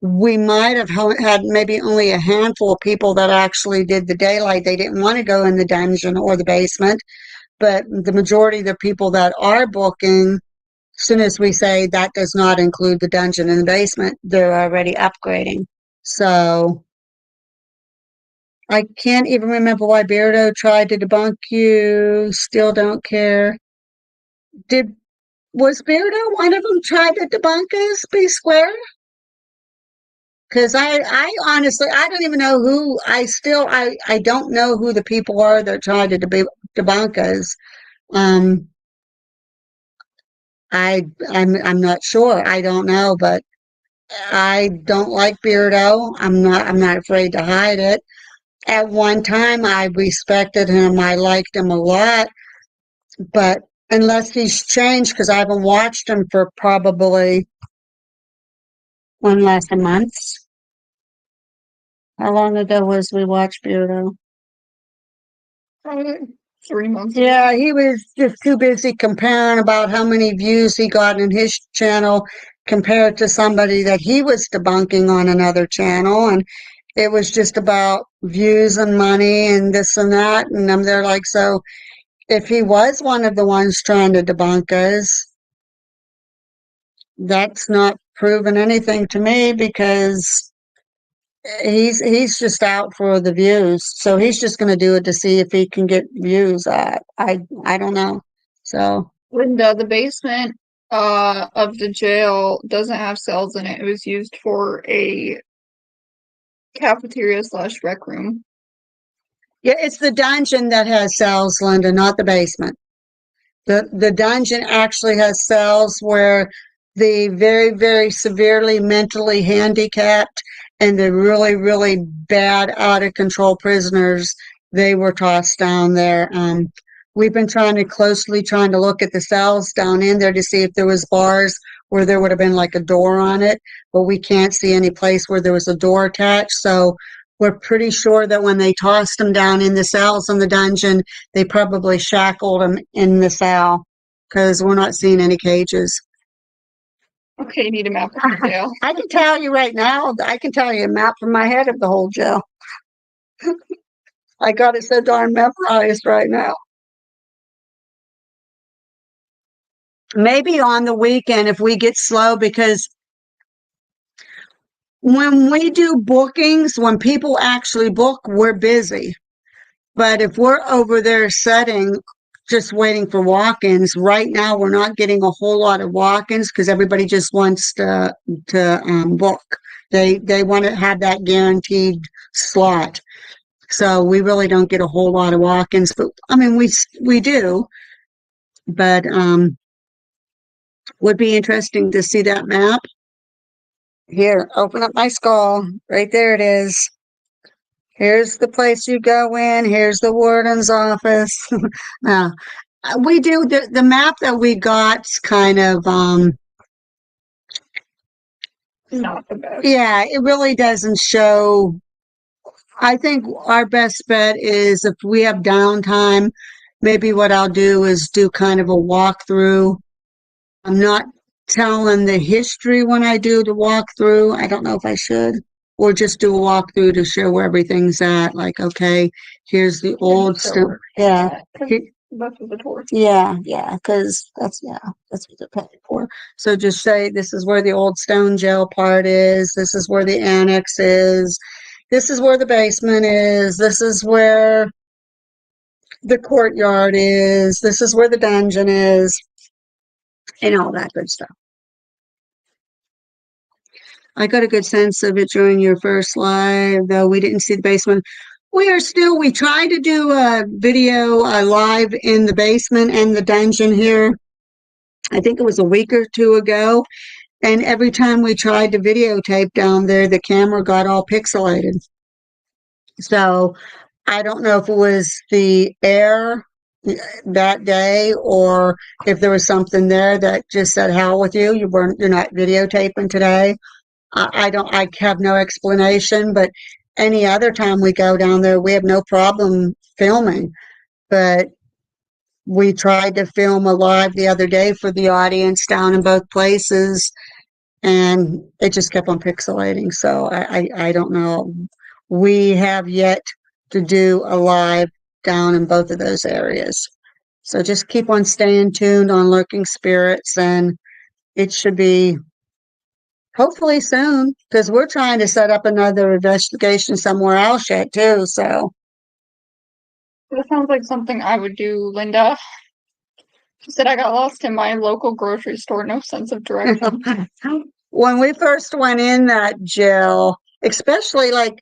we might have had maybe only a handful of people that actually did the daylight. They didn't want to go in the dungeon or the basement, but the majority of the people that are booking, as soon as we say that does not include the dungeon and the basement, they're already upgrading. So I can't even remember why Beardo tried to debunk you. Still don't care. Was Beardo one of them tried to debunk us, B Square? Because I honestly, I don't even know who. I don't know who the people are that tried to debunk us. Um, I'm not sure. I don't know, but I don't like Beardo. I'm not afraid to hide it. At one time, I respected him. I liked him a lot, but unless he's changed, because I haven't watched him for probably less than months. How long ago was we watched Beardo? 3 months. Yeah, he was just too busy comparing about how many views he got in his channel compared to somebody that he was debunking on another channel. And it was just about views and money and this and that. And I'm there like, so if he was one of the ones trying to debunk us, that's not proven anything to me because he's just out for the views. So he's just going to do it to see if he can get views. I don't know. So Linda, the basement of the jail doesn't have cells in it. It was used for a cafeteria / rec room. yeah, it's the dungeon that has cells, Linda, not the basement. The dungeon actually has cells where the very, very severely mentally handicapped and the really, really bad, out of control prisoners, they were tossed down there. We've been trying to look at the cells down in there to see if there was bars where there would have been like a door on it, but we can't see any place where there was a door attached. So we're pretty sure that when they tossed them down in the cells in the dungeon, they probably shackled them in the cell because we're not seeing any cages. Okay, you need a map of the jail. I can tell you right now, I can tell you a map from my head of the whole jail. I got it so darn memorized right now. maybe on the weekend if we get slow, because when we do bookings, when people actually book, we're busy. But if we're over there setting, just waiting for walk-ins, right now we're not getting a whole lot of walk-ins because everybody just wants to book. They want to have that guaranteed slot. So we really don't get a whole lot of walk-ins, but I mean we do. But would be interesting to see that map. Here, open up my skull. Right there it is. Here's the place you go in. Here's the warden's office. Now, we do the map that we got's kind of Not the best. yeah, it really doesn't show. I think our best bet is if we have downtime, maybe what I'll do is do kind of a walkthrough. I'm not telling the history when I do the walkthrough. I don't know if I should, or just do a walkthrough to show where everything's at. Like, okay, here's the old stuff. Yeah. That's what the tour. Yeah, because that's what they're paying for. So just say this is where the old stone jail part is. This is where the annex is. This is where the basement is. This is where the courtyard is. This is where the dungeon is, and all that good stuff. I got a good sense of it during your first live, though we didn't see the basement. We tried to do a video live in the basement and the dungeon here. I think it was a week or two ago. And every time we tried to videotape down there, the camera got all pixelated. So I don't know if it was the air that day or if there was something there that just said, hell with you. You're not videotaping today. I have no explanation, but any other time we go down there, we have no problem filming. But we tried to film a live the other day for the audience down in both places, and it just kept on pixelating. So I don't know. We have yet to do a live down in both of those areas. So just keep on staying tuned on Lurking Spirits, and it should be hopefully soon, because we're trying to set up another investigation somewhere else yet too. So That sounds like something I would do, Linda. She said I got lost in my local grocery store, no sense of direction. when we first went in that jail, especially like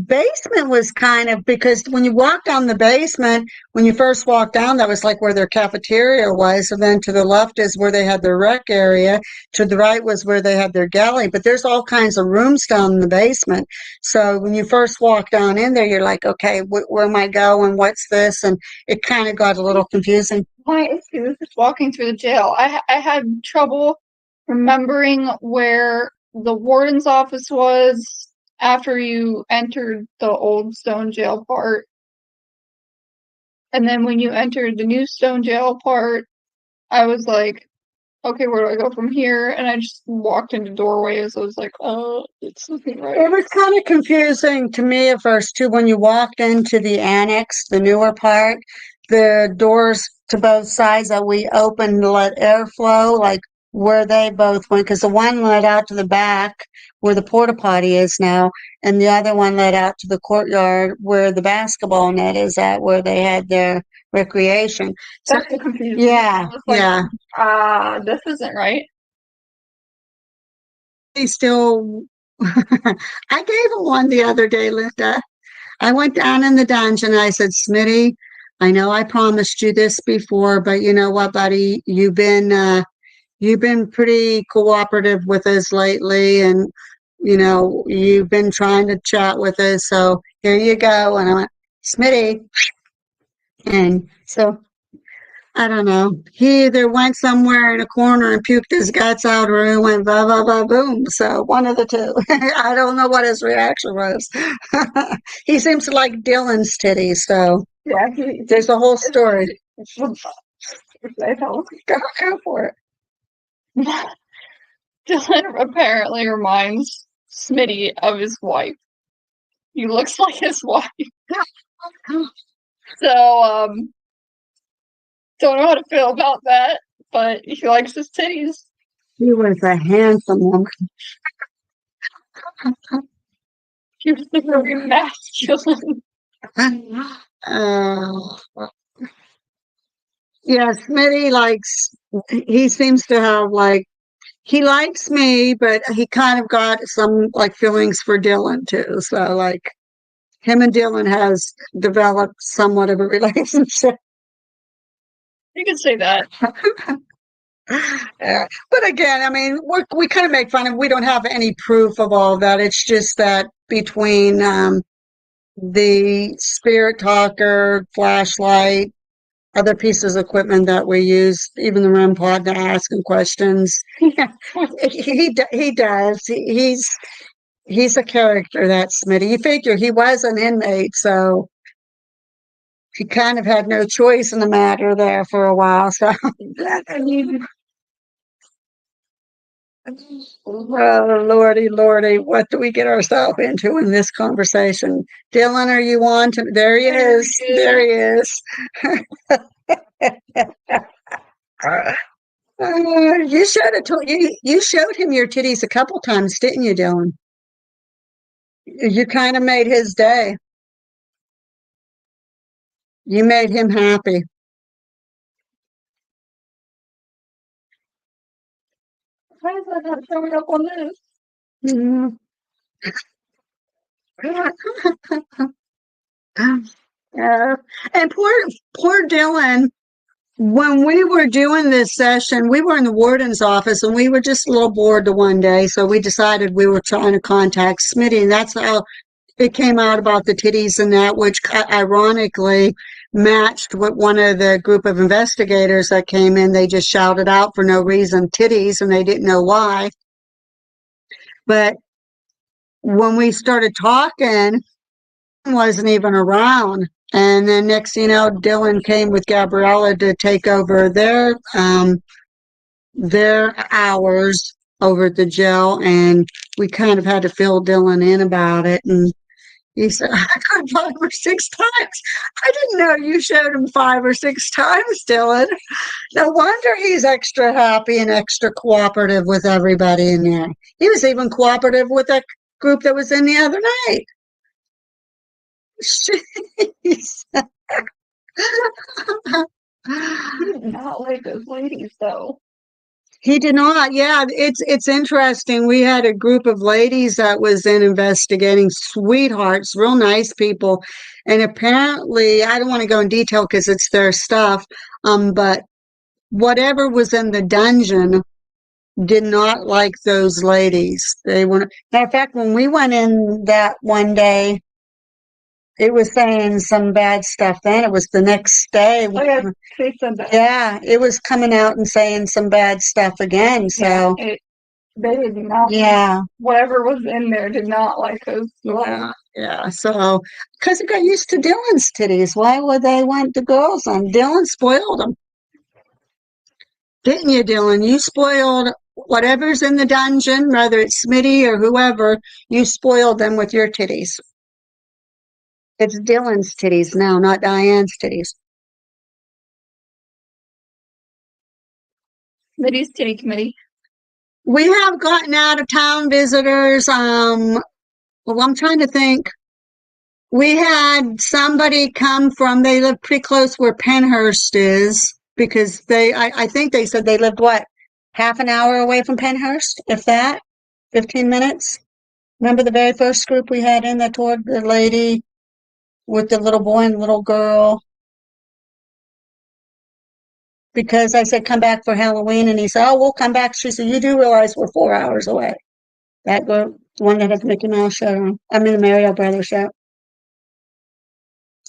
basement was kind of, because when you walk down the basement, when you first walked down, that was like where their cafeteria was. And then to the left is where they had their rec area. To the right was where they had their galley. But there's all kinds of rooms down in the basement. So when you first walk down in there, you're like, okay, where am I going? What's this? And it kind of got a little confusing. My issue is just walking through the jail. I had trouble remembering where the warden's office was after you entered the old stone jail part. And then when you entered the new stone jail part, I was like, okay, where do I go from here? And I just walked into doorways. I was like, oh, it's looking right. It was kind of confusing to me at first too. When you walked into the annex, the newer part, the doors to both sides that we opened to let airflow, like where they both went, because the one led out to the back where the porta potty is now, and the other one led out to the courtyard where the basketball net is at, where they had their recreation. So, That's the confusion. yeah, I was like, yeah. This isn't right. He still, I gave him one the other day, Linda. I went down in the dungeon and I said, Smitty, I know I promised you this before, but you know what, buddy? You've been pretty cooperative with us lately, and you've been trying to chat with us. So here you go. And I went, Smitty. And so I don't know. He either went somewhere in a corner and puked his guts out, or he went blah blah blah boom. So one of the two. I don't know what his reaction was. He seems to like Dylan's titties, so Yeah, there's a whole story. Go for it. Dylan apparently reminds Smitty of his wife. He looks like his wife. So, don't know how to feel about that. but he likes his titties. He was a handsome woman. He was very masculine. Uh, yeah, Smitty likes, he seems to have like, he likes me, but he kind of got some like feelings for Dylan too. So like him and Dylan has developed somewhat of a relationship. You could say that. But again, I mean, we kind of make fun of, we don't have any proof of all that. It's just that between the spirit talker, flashlight, other pieces of equipment that we use, even the REM pod to ask him questions. He does. He's a character, that Smitty. You figure he was an inmate, so he kind of had no choice in the matter there for a while. So, oh, Lordy, Lordy, what do we get ourselves into in this conversation? Dylan, are you on? There he is. There he is. You showed it to you showed him your titties a couple times, didn't you, Dylan? You kind of made his day. You made him happy. Why is that not showing up on this? Mhm. And poor Dylan, when we were doing this session, we were in the warden's office and we were just a little bored the one day. So we decided we were trying to contact Smitty. And that's how it came out about the titties and that, which ironically matched what one of the group of investigators that came in. They just shouted out for no reason, titties, and they didn't know why. But when we started talking, wasn't even around. And then next thing you know, Dylan came with Gabriella to take over their hours over at the jail, and we kind of had to fill Dylan in about it. And he said, I got 5 or 6 times. I didn't know you showed him 5 or 6 times, Dylan. No wonder he's extra happy and extra cooperative with everybody in there. He was even cooperative with that group that was in the other night. Jeez. He did not like those ladies, though. He did not. Yeah, it's interesting. We had a group of ladies that was in investigating, sweethearts, real nice people, and apparently, I don't want to go in detail because it's their stuff. But whatever was in the dungeon did not like those ladies. They were. Matter of fact, when we went in that one day, it was saying some bad stuff then. It was the next day. Oh, yeah, they said that. Yeah, it was coming out and saying some bad stuff again. So, They did not. yeah. Whatever was in there did not like those. Yeah. So, because it got used to Dylan's titties, why would they want the girls on? Dylan spoiled them. Didn't you, Dylan? You spoiled whatever's in the dungeon, whether it's Smitty or whoever, you spoiled them with your titties. It's Dylan's titties now, not Diane's titties. Smitty's Titty Committee. We have gotten out of town visitors. Well, I'm trying to think. We had somebody come from, they live pretty close where Pennhurst is, because I think they said they lived, what, half an hour away from Pennhurst, if that, 15 minutes. Remember the very first group we had in that toured the lady with the little boy and little girl? Because I said, come back for Halloween, and he said, oh, we'll come back. She said, you do realize we're 4 hours away. That girl, the one that has the Mickey Mouse shirt on. I mean, the Mario Brothers shirt.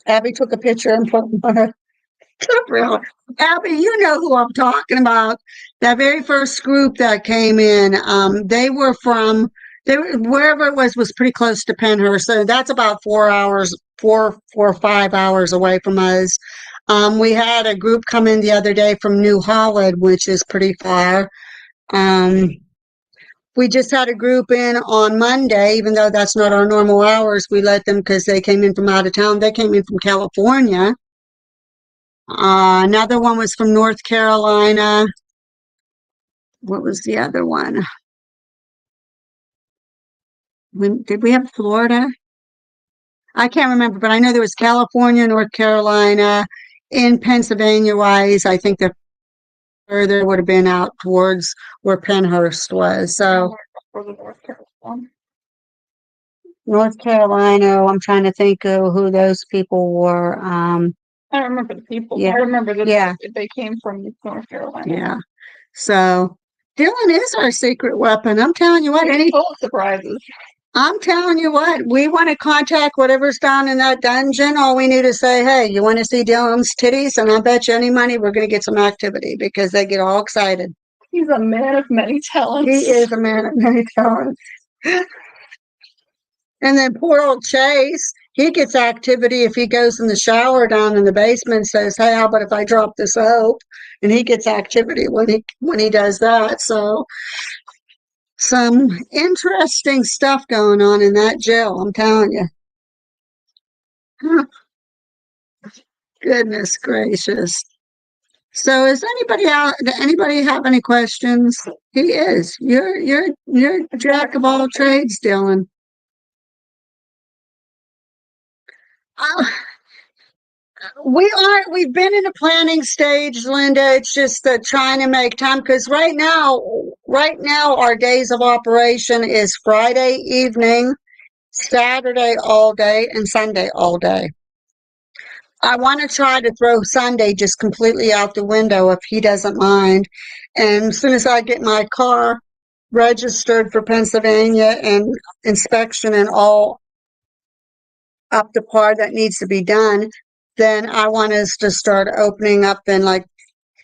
Abby took a picture and put it on her. Really. Abby, you know who I'm talking about. That very first group that came in, they were from, wherever it was pretty close to Pennhurst. So that's about 4 hours, 4 or 5 hours away from us. We had a group come in the other day from New Holland, which is pretty far. We just had a group in on Monday, even though that's not our normal hours. We let them because they came in from out of town. They came in from California. Another one was from North Carolina. what was the other one? Did we have Florida? I can't remember, but I know there was California, North Carolina, in Pennsylvania wise. I think the further would have been out towards where Pennhurst was. So For the North Carolina. North Carolina, I'm trying to think of who those people were. I don't remember the people. Yeah. I remember that Yeah. they came from North Carolina. Yeah. So Dylan is our secret weapon. I'm telling you what, He's full of surprises. I'm telling you what, we want to contact whatever's down in that dungeon. All we need to say, hey, you want to see Dylan's titties? And I'll bet you any money we're going to get some activity because they get all excited. He's a man of many talents. He is a man of many talents. And then poor old Chase, he gets activity if he goes in the shower down in the basement and says, hey, how about if I drop the soap? And he gets activity when he does that. So some interesting stuff going on in that jail, I'm telling you. Goodness gracious. So is anybody out? Anybody have any questions? He is. You're jack of all trades, Dylan. We've been in a planning stage, Linda. It's just that trying to make time because right now our days of operation is Friday evening, Saturday all day, and Sunday all day. I want to try to throw Sunday just completely out the window if he doesn't mind. And as soon as I get my car registered for Pennsylvania and inspection and all up to par that needs to be done, then I want us to start opening up and like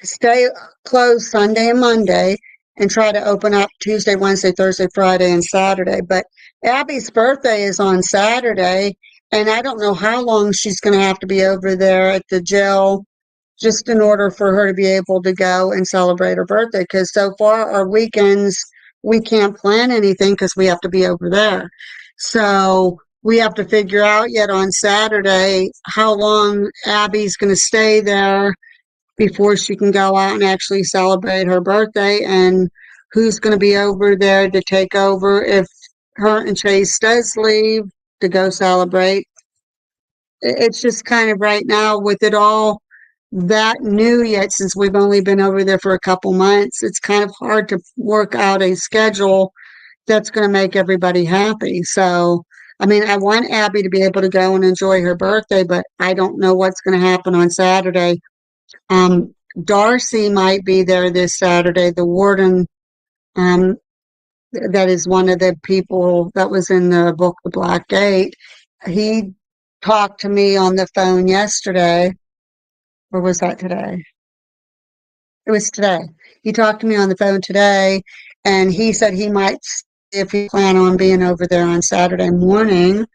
stay closed Sunday and Monday and try to open up Tuesday, Wednesday, Thursday, Friday, and Saturday. But Abby's birthday is on Saturday, and I don't know how long she's going to have to be over there at the jail just in order for her to be able to go and celebrate her birthday. Because so far, our weekends, we can't plan anything because we have to be over there. So we have to figure out yet on Saturday how long Abby's going to stay there before she can go out and actually celebrate her birthday and who's going to be over there to take over if her and Chase does leave to go celebrate. It's just kind of right now with it all that new yet since we've only been over there for a couple months. It's kind of hard to work out a schedule that's going to make everybody happy. So, I mean, I want Abby to be able to go and enjoy her birthday, but I don't know what's going to happen on Saturday. Darcy might be there this Saturday. The warden, that is one of the people that was in the book, The Black Gate. He talked to me on the phone yesterday. Or was that today? It was today. He talked to me on the phone today, and he said he might see if he plan on being over there on Saturday morning.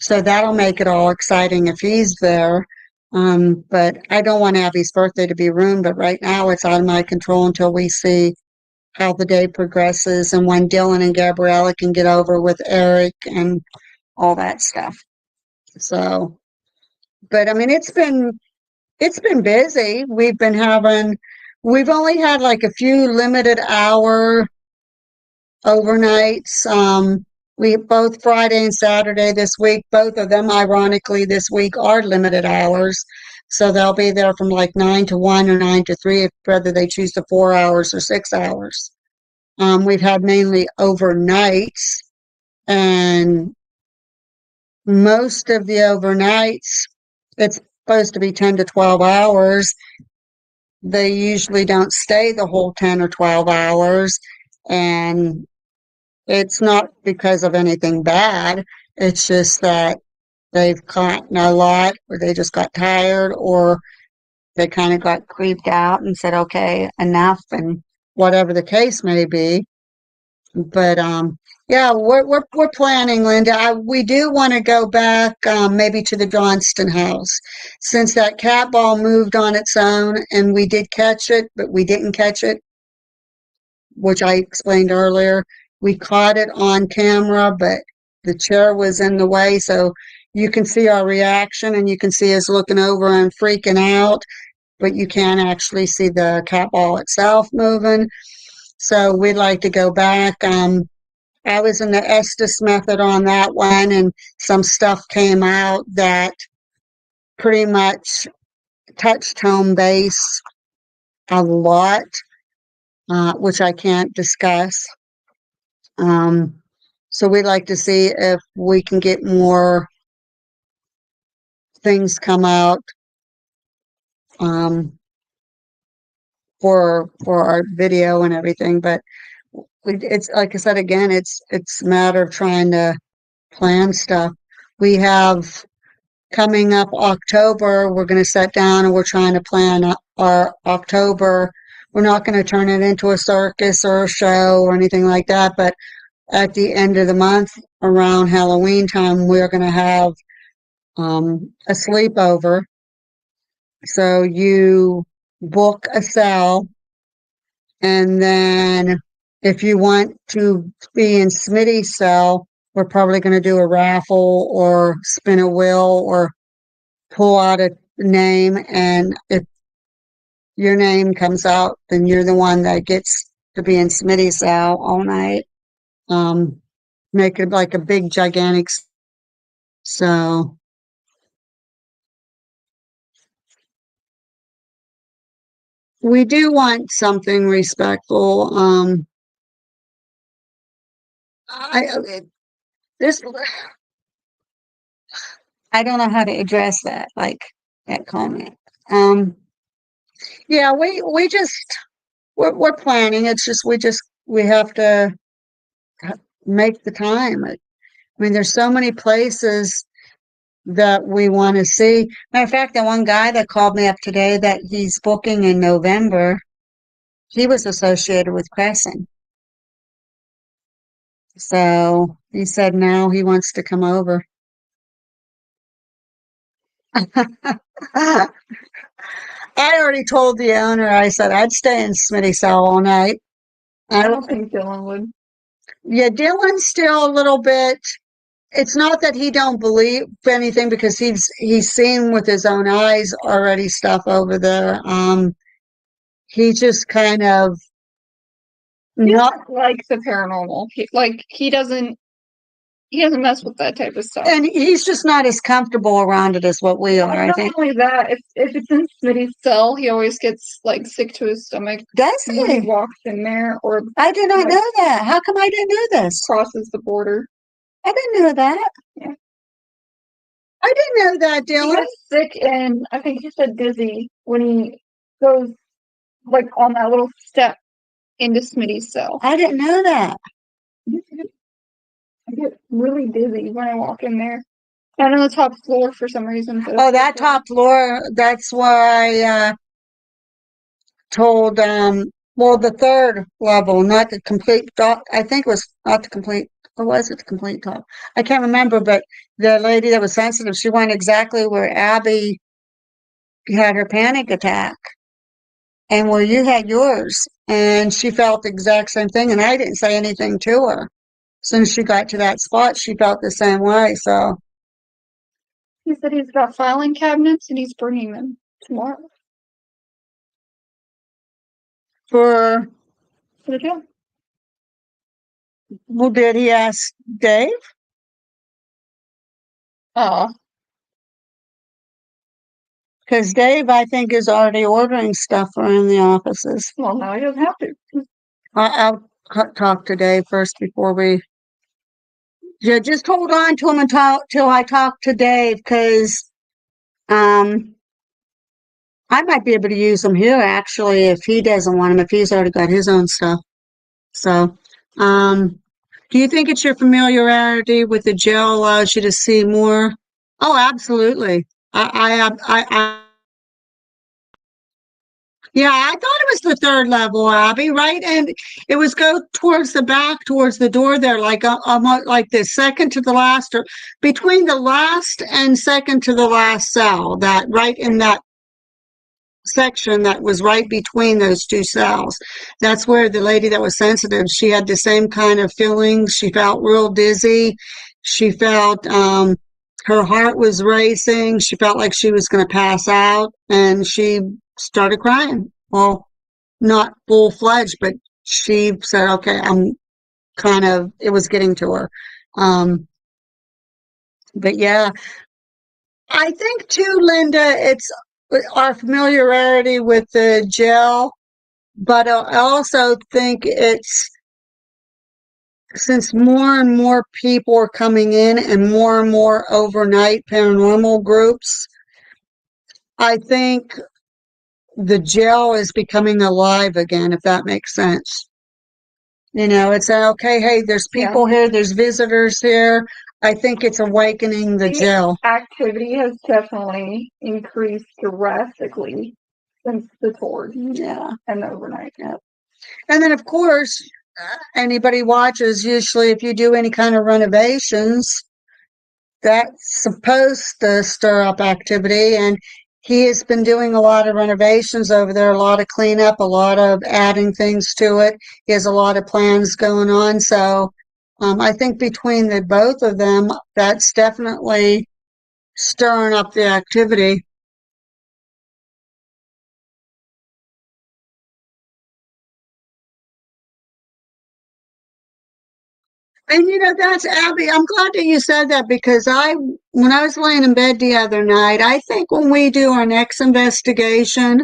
So that'll make it all exciting if he's there. But I don't want Abby's birthday to be ruined, but right now it's out of my control until we see how the day progresses and when Dylan and Gabriella can get over with Eric and all that stuff. So, but I mean, it's been busy. We've only had like a few limited hour overnights. We both Friday and Saturday this week, both of them ironically this week are limited hours. So they'll be there from like 9 to 1 or 9 to 3, whether they choose the 4 hours or 6 hours. We've had mainly overnights, and most of the overnights, it's supposed to be 10 to 12 hours. They usually don't stay the whole 10 or 12 hours, and it's not because of anything bad. It's just that they've gotten a lot, or they just got tired, or they kind of got creeped out and said, okay, enough, and whatever the case may be. But yeah, we're planning, Linda. We do want to go back maybe to the Johnston house since that cat ball moved on its own, and we did catch it, but we didn't catch it, which I explained earlier. We caught it on camera, but the chair was in the way, so you can see our reaction and you can see us looking over and freaking out, but you can't actually see the cat ball itself moving. So we'd like to go back. I was in the Estes method on that one, and some stuff came out that pretty much touched home base a lot, which I can't discuss. So we'd like to see if we can get more things come out for our video and everything. But it's like I said again, it's a matter of trying to plan stuff. We have coming up October, we're going to sit down and we're trying to plan our October. We're not going to turn it into a circus or a show or anything like that, but at the end of the month, around Halloween time, we're going to have a sleepover. So you book a cell, and then if you want to be in Smitty's cell, we're probably going to do a raffle or spin a wheel or pull out a name, and if your name comes out, then you're the one that gets to be in Smitty's cell all night. Make it like a big gigantic. So we do want something respectful. This I don't know how to address that, like that comment. Yeah, we just we're planning. It's just we have to make the time. I mean, there's so many places that we want to see. Matter of fact, the one guy that called me up today that he's booking in November, he was associated with Crescent. So he said now he wants to come over. I already told the owner, I said I'd stay in Smitty cell all night. I don't think Dylan would. Yeah, Dylan's still a little bit. It's not that he don't believe anything, because he's seen with his own eyes already stuff over there. He just kind of not like the paranormal. He doesn't mess with that type of stuff. And he's just not as comfortable around it as what we are, I Not think. only that, if it's in Smitty's cell, he always gets like sick to his stomach Does when he he? walks in there or I did not like- know that. How come I didn't know this? crosses the border. I didn't know that. Yeah. I didn't know that, He Dylan. gets sick and I think he said dizzy when he goes like on that little step into Smitty's cell. I didn't know that. I get really dizzy when I walk in there. And on the top floor for some reason. Oh, that top floor, that's why I told, well, the third level, not the complete top. I think it was not the complete, or was it the complete top? I can't remember, but the lady that was sensitive, she went exactly where Abby had her panic attack and where you had yours. And she felt the exact same thing, and I didn't say anything to her. As soon as she got to that spot, she felt the same way, so. He said he's got filing cabinets and he's bringing them tomorrow. For the job. Well, did he ask Dave? Oh. Because Dave, I think, is already ordering stuff around the offices. Well, now he doesn't have to. I'll talk to Dave first before we. Yeah, just hold on to him and talk till I talk to Dave, because I might be able to use him here actually if he doesn't want him, if he's already got his own stuff. So, do you think it's your familiarity with the gel allows you to see more? Oh, absolutely. Yeah, I thought it was the third level, Abby, right? And it was go towards the back, towards the door there, like almost like the second to the last, or between the last and second to the last cell, that right in that section that was right between those two cells. That's where the lady that was sensitive, she had the same kind of feelings. She felt real dizzy. She felt her heart was racing. She felt like she was going to pass out, and she started crying. Well, not full-fledged, but she said, okay, it was getting to her. Um, but yeah, I think too, Linda, it's our familiarity with the gel, but I also think it's since more and more people are coming in and more overnight paranormal groups, I think the gel is becoming alive again, if that makes sense. It's okay, hey, there's people here, there's visitors here. I think it's awakening the gel. Activity has definitely increased drastically since the tour. Yeah. And the overnight. Yeah. And then, of course, anybody watches, usually if you do any kind of renovations, that's supposed to stir up activity. And he has been doing a lot of renovations over there, a lot of cleanup, a lot of adding things to it. He has a lot of plans going on. So I think between the both of them, that's definitely stirring up the activity. And that's Abby. I'm glad that you said that because when I was laying in bed the other night, I think when we do our next investigation,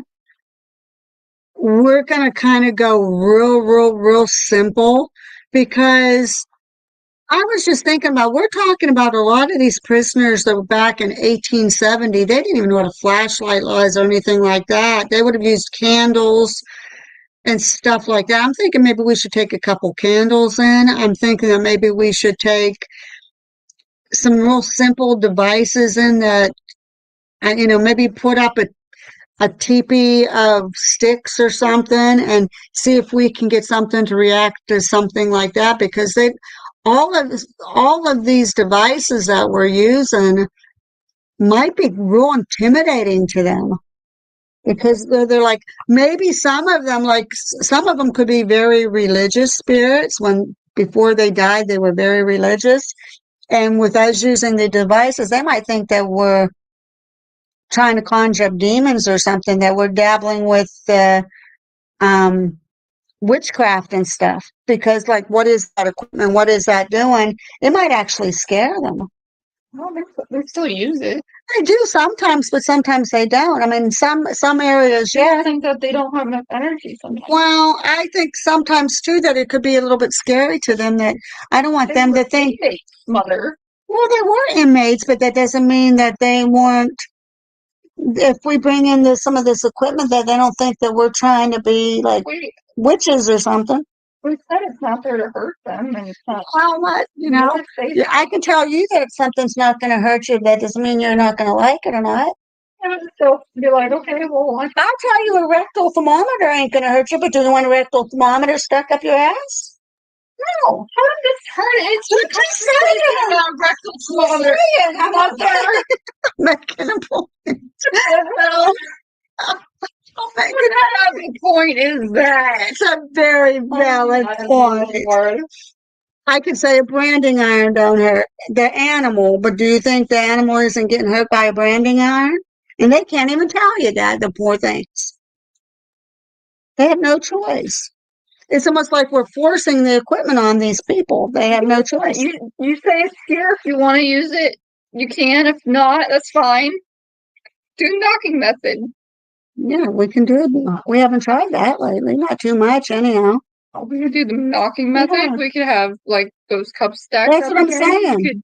we're going to kind of go real simple because I was just thinking we're talking about a lot of these prisoners that were back in 1870. They didn't even know what a flashlight was or anything like that. They would have used candles and stuff like that. I'm thinking maybe we should take a couple candles in. I'm thinking that maybe we should take some real simple devices in that, maybe put up a teepee of sticks or something and see if we can get something to react to something like that because all of these devices that we're using might be real intimidating to them because they're like maybe some of them could be very religious spirits when before they died they were very religious and with us using the devices they might think that we're trying to conjure up demons or something that we're dabbling with um witchcraft and stuff because like what is that equipment, what is that doing, it might actually scare them. Well, they still use it. They do sometimes, but sometimes they don't. I mean, some areas, I think that they don't have enough energy sometimes. Well, I think sometimes too that it could be a little bit scary to them that I don't want them to think. Mother. Well, they were inmates, but that doesn't mean that they weren't. If we bring in some of this equipment, that they don't think that we're trying to be like witches or something. We said it's not there to hurt them, and it's not. Well, what I can tell you that if something's not going to hurt you, that doesn't mean you're not going to like it or not. I would still be like, okay, well, I'll tell you a rectal thermometer ain't going to hurt you, but do you want a rectal thermometer stuck up your ass? No. How did this turn into a rectal thermometer? I'm not there. Making a point. What point is that? It's a very valid point. I could say a branding iron don't hurt the animal, but do you think the animal isn't getting hurt by a branding iron? And they can't even tell you that, the poor things. They have no choice. It's almost like we're forcing the equipment on these people. They have no choice. You say it's here. If you want to use it, you can. If not, that's fine. Do knocking method. Yeah, we can do it. We haven't tried that lately. Not too much, anyhow. Oh, we could do the knocking method. Yeah. We could have like those cup stacks. That's what I'm saying.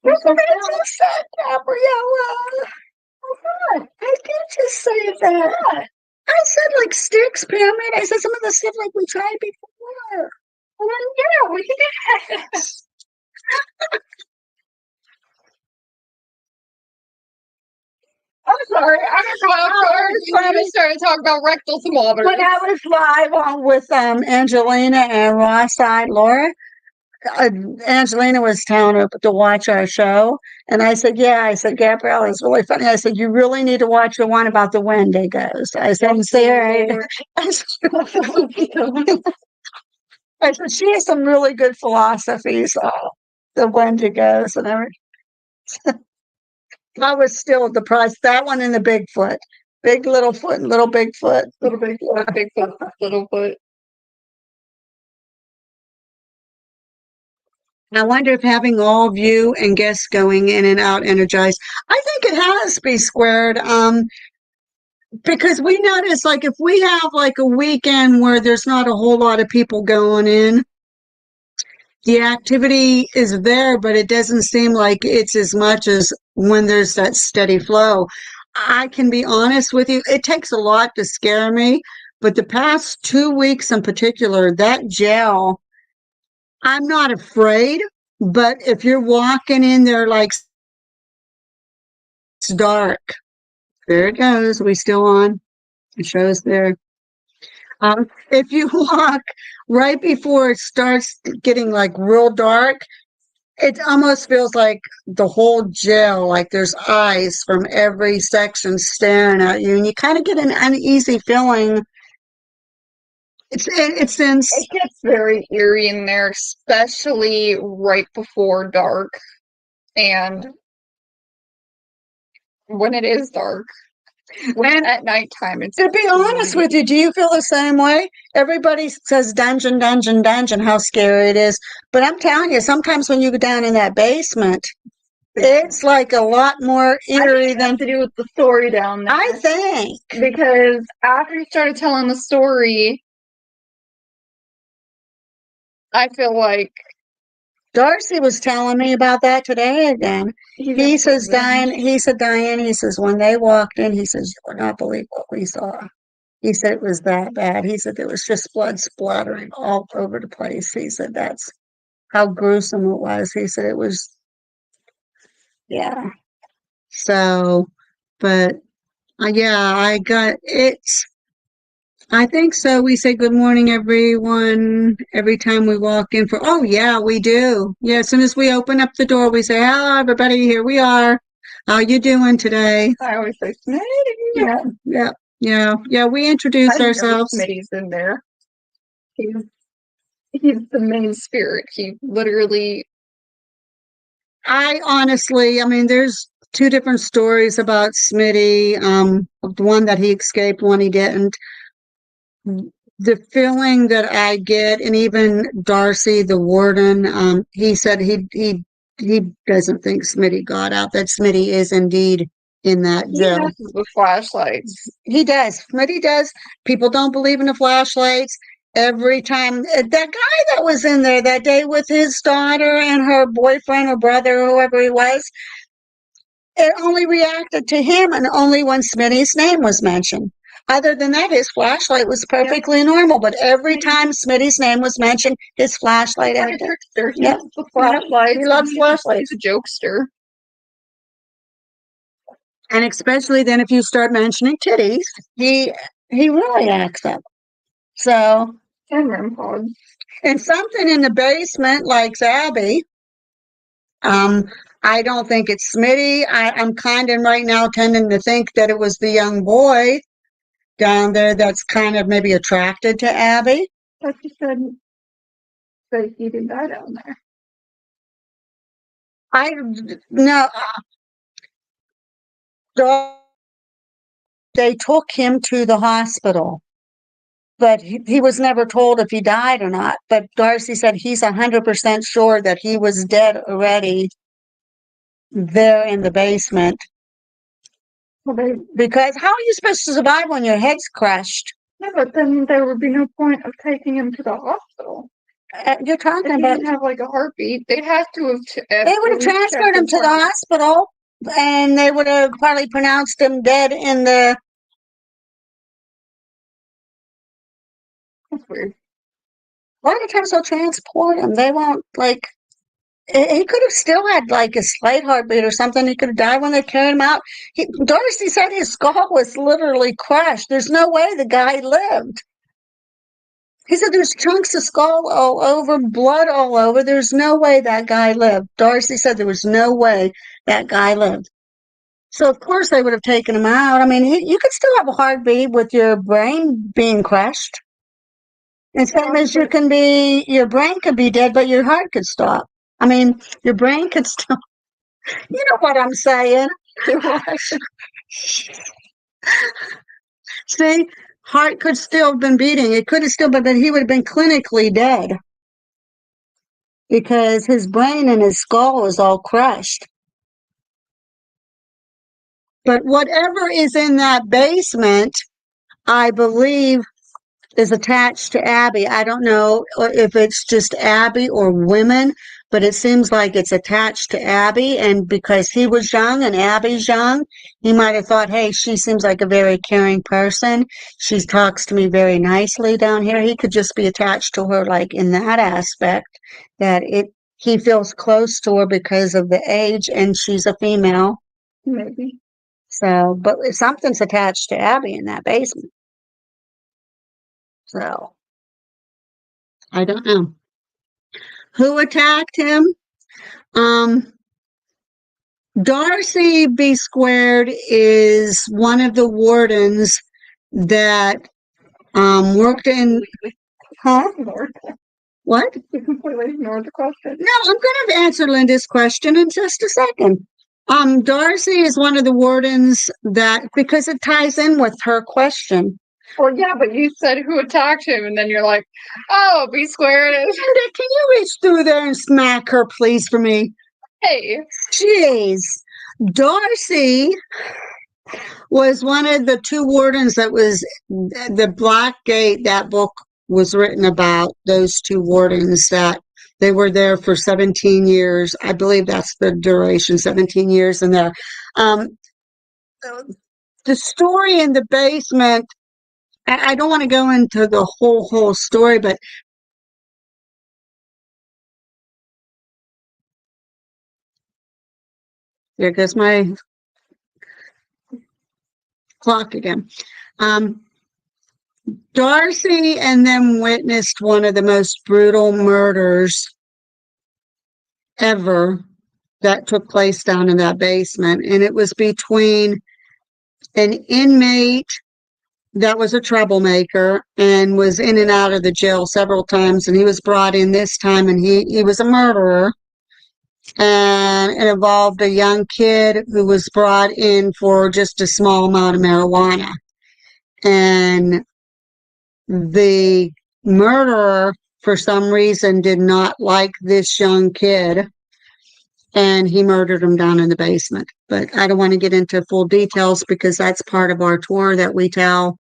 That's what I just said, Gabriella. Oh, I can't just say that. I said like sticks, pyramid. I said some of the stuff like we tried before. Well, yeah, we can do that. I'm sorry. I started talking about rectal thermometers. When I was live on with Angelina and Ross side Laura, Angelina was telling her to watch our show, and I said, "Yeah." I said, "Gabrielle is really funny." I said, "You really need to watch the one about the Wendigos." I said, "Sarah." I said, "She has some really good philosophies, the Wendigos and everything." I was still at the price. That one and the Bigfoot. Big little foot and little Bigfoot. Little Bigfoot, Bigfoot, little foot. I wonder if having all of you and guests going in and out energized. I think it has to be squared. Because we notice, like, if we have like a weekend where there's not a whole lot of people going in, the activity is there, but it doesn't seem like it's as much as when there's that steady flow. I can be honest with you, it takes a lot to scare me, but the past 2 weeks in particular, that jail, I'm not afraid, but if you're walking in there like it's dark, there it goes. Are we still on? It shows there. If you walk right before it starts getting like real dark, it almost feels like the whole jail, like there's eyes from every section staring at you, and you kind of get an uneasy feeling. It's in. It gets very eerie in there, especially right before dark and when it is dark. When at nighttime, it's To be honest with you, do you feel the same way? Everybody says dungeon, dungeon, dungeon, how scary it is. But I'm telling you, sometimes when you go down in that basement, it's like a lot more eerie than to do with the story down there. I think. Because after he started telling the story, I feel like Darcy was telling me about that today again. He says, Diane, he says, when they walked in, he says, you would not believe what we saw. He said it was that bad. He said there was just blood splattering all over the place. He said that's how gruesome it was. He said it was, yeah. So, but yeah, I got it. I think so. We say good morning, everyone, every time we walk in oh, yeah, we do. Yeah, as soon as we open up the door, we say, hello, everybody, here we are. How you doing today? I always say, Smitty. Yeah, we introduce ourselves. Smitty's in there. He's the main spirit. He literally. I mean, there's two different stories about Smitty. One that he escaped, one he didn't. The feeling that I get, and even Darcy, the warden, he said he doesn't think Smitty got out. That Smitty is indeed in that jail. He messes with flashlights. He does. Smitty does. People don't believe in the flashlights. Every time that guy that was in there that day with his daughter and her boyfriend or brother, whoever he was, it only reacted to him and only when Smitty's name was mentioned. Other than that, his flashlight was perfectly normal. But every time Smitty's name was mentioned, his flashlight acted. He loves the flashlights. He loves flashlights. He's a jokester. And especially then if you start mentioning titties, he really acts up. So, and something in the basement likes Abby. I don't think it's Smitty. I'm kind of right now tending to think that it was the young boy down there that's kind of maybe attracted to Abby. But you said that he didn't die down there. They took him to the hospital, but he was never told if he died or not. But Darcy said he's 100% sure that he was dead already there in the basement. Because how are you supposed to survive when your head's crushed? Yeah, but then there would be no point of taking him to the hospital. You're talking if about. He didn't have like a heartbeat. They'd have to have. They would have transferred him to the hospital, and they would have probably pronounced him dead in the. That's weird. A lot of times they'll transport him. They won't like. He could have still had like a slight heartbeat or something. He could have died when they carried him out. Darcy said his skull was literally crushed. There's no way the guy lived. He said there's chunks of skull all over, blood all over. There's no way that guy lived. Darcy said there was no way that guy lived. So, of course, they would have taken him out. I mean, you could still have a heartbeat with your brain being crushed. And same as your brain could be dead, but your heart could stop. I mean, your brain could still, you know what I'm saying? See, heart could still have been beating. It could have still been, but he would have been clinically dead. because his brain and his skull is all crushed. But whatever is in that basement, I believe, is attached to Abby. I don't know if it's just Abby or women, but it seems like it's attached to Abby. And because he was young and Abby's young, he might have thought, hey, she seems like a very caring person. She talks to me very nicely down here. He could just be attached to her, like in that aspect, that he feels close to her because of the age, and she's a female. Maybe. So, but something's attached to Abby in that basement. So, I don't know. Who attacked him? Darcy B. Squared is one of the wardens that worked in. Huh? What? You completely ignored the question. No, I'm going to answer Linda's question in just a second. Darcy is one of the wardens that, because it ties in with her question. Well, yeah, but you said who attacked him, and then you're like, oh, B squared is. Linda, can you reach through there and smack her, please, for me? Hey. Jeez. Darcy was one of the two wardens that was the Black Gate. That book was written about those two wardens that they were there for 17 years. I believe that's the duration, 17 years in there. The story in the basement, I don't want to go into the whole story, but there goes my clock again. Darcy and them witnessed one of the most brutal murders ever that took place down in that basement. And it was between an inmate that was a troublemaker and was in and out of the jail several times. And he was brought in this time, and he was a murderer. And it involved a young kid who was brought in for just a small amount of marijuana. And the murderer, for some reason, did not like this young kid, and he murdered him down in the basement. But I don't want to get into full details because that's part of our tour that we tell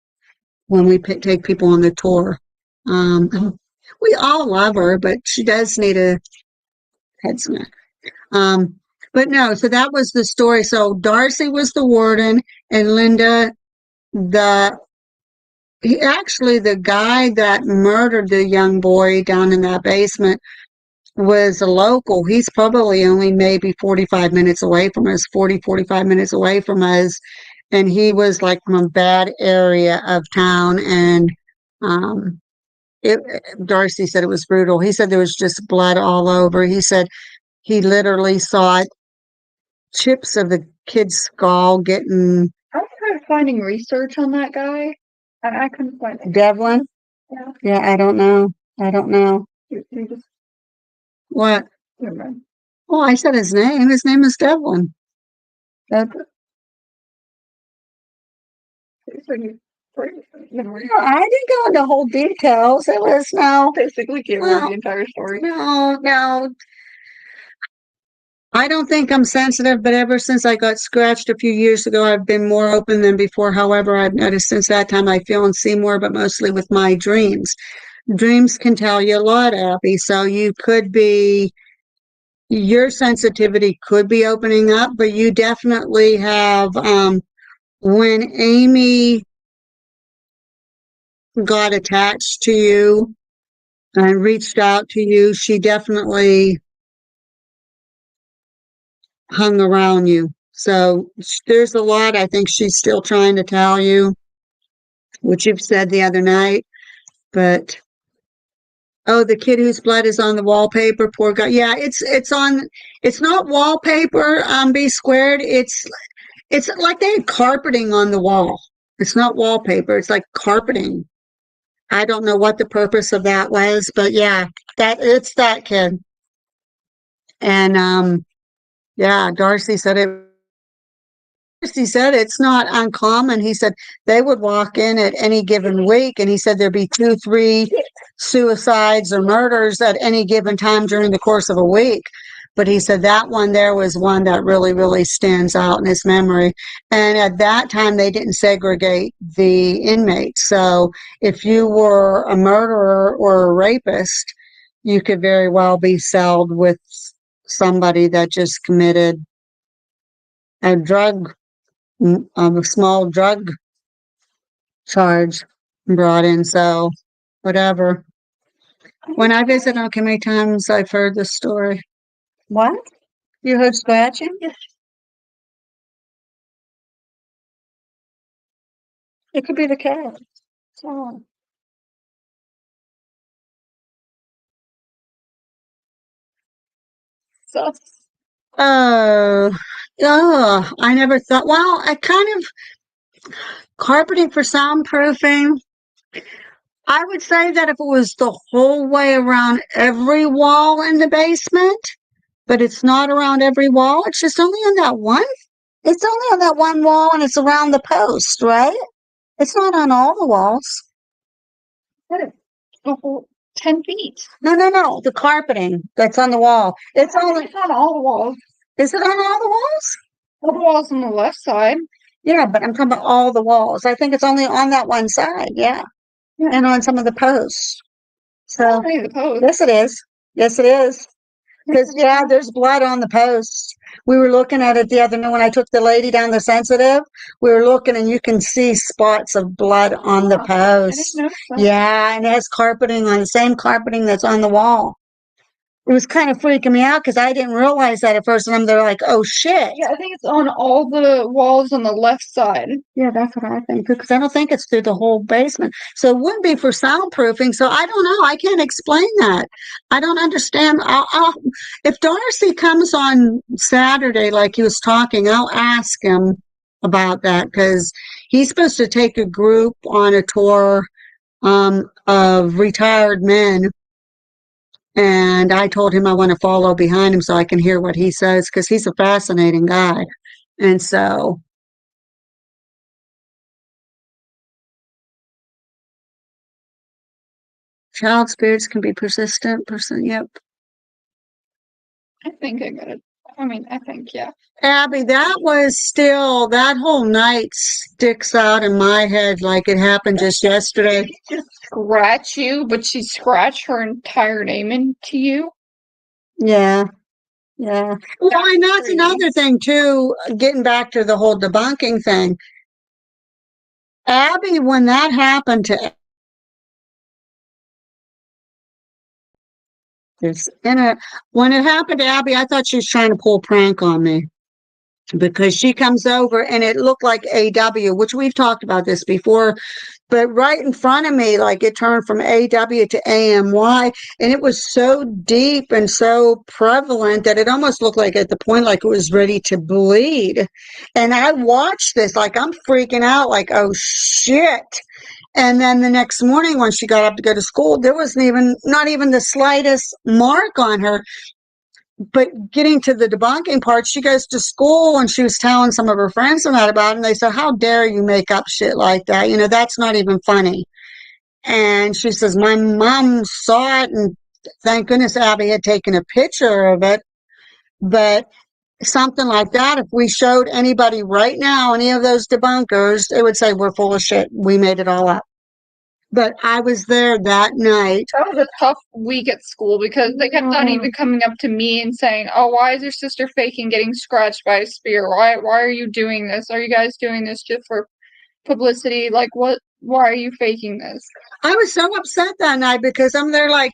when we take people on the tour. We all love her, but she does need a head smack. But no, so that was the story. So Darcy was the warden, and Linda, the guy that murdered the young boy down in that basement was a local. He's probably only maybe 45 minutes away from us, 45 minutes away from us. And he was like from a bad area of town. And Darcy said it was brutal. He said there was just blood all over. He said he literally saw chips of the kid's skull getting. I tried finding research on that guy, and I couldn't find it. Devlin? Yeah. Yeah, I don't know. You just, What? never mind. Oh, I said his name. His name is Devlin. That's So you, never mind. I didn't go into whole details. It was no. Basically gave her the entire story. No. I don't think I'm sensitive, but ever since I got scratched a few years ago, I've been more open than before. However, I've noticed since that time I feel and see more, but mostly with my dreams. Dreams can tell you a lot, Abby. So you could be, your sensitivity could be opening up, but you definitely have, when Amy got attached to you and reached out to you, she definitely hung around you. So there's a lot I think she's still trying to tell you, which you've said the other night. But the kid whose blood is on the wallpaper, poor guy. Yeah, it's not wallpaper, B squared. It's like they had carpeting on the wall. It's not wallpaper, it's like carpeting. I don't know what the purpose of that was, but yeah, it's that kid. And yeah, Darcy said it's not uncommon. He said they would walk in at any given week, and he said there'd be 2, 3 suicides or murders at any given time during the course of a week. But he said that one there was one that really, really stands out in his memory. And at that time, they didn't segregate the inmates. So if you were a murderer or a rapist, you could very well be celled with somebody that just committed a a small drug charge brought in. So whatever. When I visit, how many times I've heard this story. What? You heard scratching? Yes. It could be the cat. So. So Oh, I never thought. Well, I kind of carpeting for soundproofing. I would say that if it was the whole way around every wall in the basement, but it's not around every wall. It's just only on that one. It's only on that one wall and it's around the post, right? It's not on all the walls. the whole 10 feet. No. The carpeting that's on the wall. It's only It's on all the walls. Is it on all the walls? All the walls on the left side. Yeah, but I'm talking about all the walls. I think it's only on that one side. Yeah. And on some of the posts. So, Only the post. yes, it is. Yes, it is. Because, yeah, there's blood on the posts. We were looking at it the other night when I took the lady down the sensitive. We were looking and you can see spots of blood on the I posts. didn't notice that. Yeah, and it has carpeting on the same carpeting that's on the wall. It was kind of freaking me out because I didn't realize that at first. And I'm there like, oh, shit. Yeah, I think it's on all the walls on the left side. Yeah, that's what I think, because I don't think it's through the whole basement. So it wouldn't be for soundproofing. So I don't know. I can't explain that. I don't understand. If Darcy comes on Saturday, like he was talking, I'll ask him about that because he's supposed to take a group on a tour of retired men. And I told him I want to follow behind him so I can hear what he says because he's a fascinating guy. And so. Child spirits can be persistent. Yep. I think I got it. I think, yeah. Abby, that whole night sticks out in my head like it happened just yesterday. Just scratch you, but she scratched her entire name into you. Yeah. Yeah. Well, and that's another thing too, getting back to the whole debunking thing. Abby, when that happened to when it happened to Abby, I thought she was trying to pull a prank on me because she comes over and it looked like AW, which we've talked about this before, but right in front of me, like it turned from AW to AMY, and it was so deep and so prevalent that it almost looked like at the point like it was ready to bleed. And I watched this, like I'm freaking out, like, oh shit. And then the next morning when she got up to go to school, there wasn't not even the slightest mark on her. But getting to the debunking part, she goes to school and she was telling some of her friends about it, and they said, how dare you make up shit like that? That's not even funny. And she says, my mom saw it, and thank goodness Abby had taken a picture of it. But something like that, if we showed anybody right now, any of those debunkers, they would say, we're full of shit. We made it all up. But I was there that night. That was a tough week at school because they kept on even coming up to me and saying, oh, why is your sister faking getting scratched by a spear? Why are you doing this? Are you guys doing this just for publicity? Like, why are you faking this? I was so upset that night because I'm there like,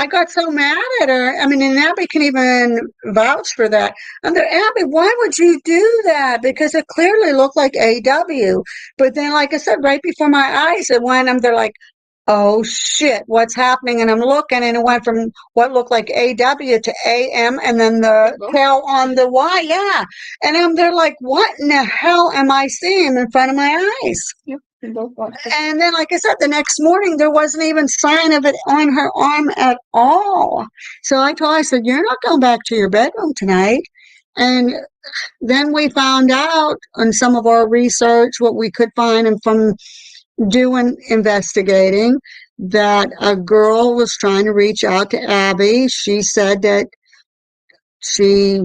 I got so mad at her. And Abby can even vouch for that. I'm there, Abby, why would you do that? Because it clearly looked like AW. But then, like I said, right before my eyes, it went, I'm there like, oh shit, what's happening? And I'm looking, and it went from what looked like AW to AM, and then the tail on the Y. Yeah. And I'm there like, what in the hell am I seeing in front of my eyes? Yep. And then, like I said, the next morning, there wasn't even sign of it on her arm at all. So I said, you're not going back to your bedroom tonight. And then we found out on some of our research what we could find and from doing investigating that a girl was trying to reach out to Abby. She said that she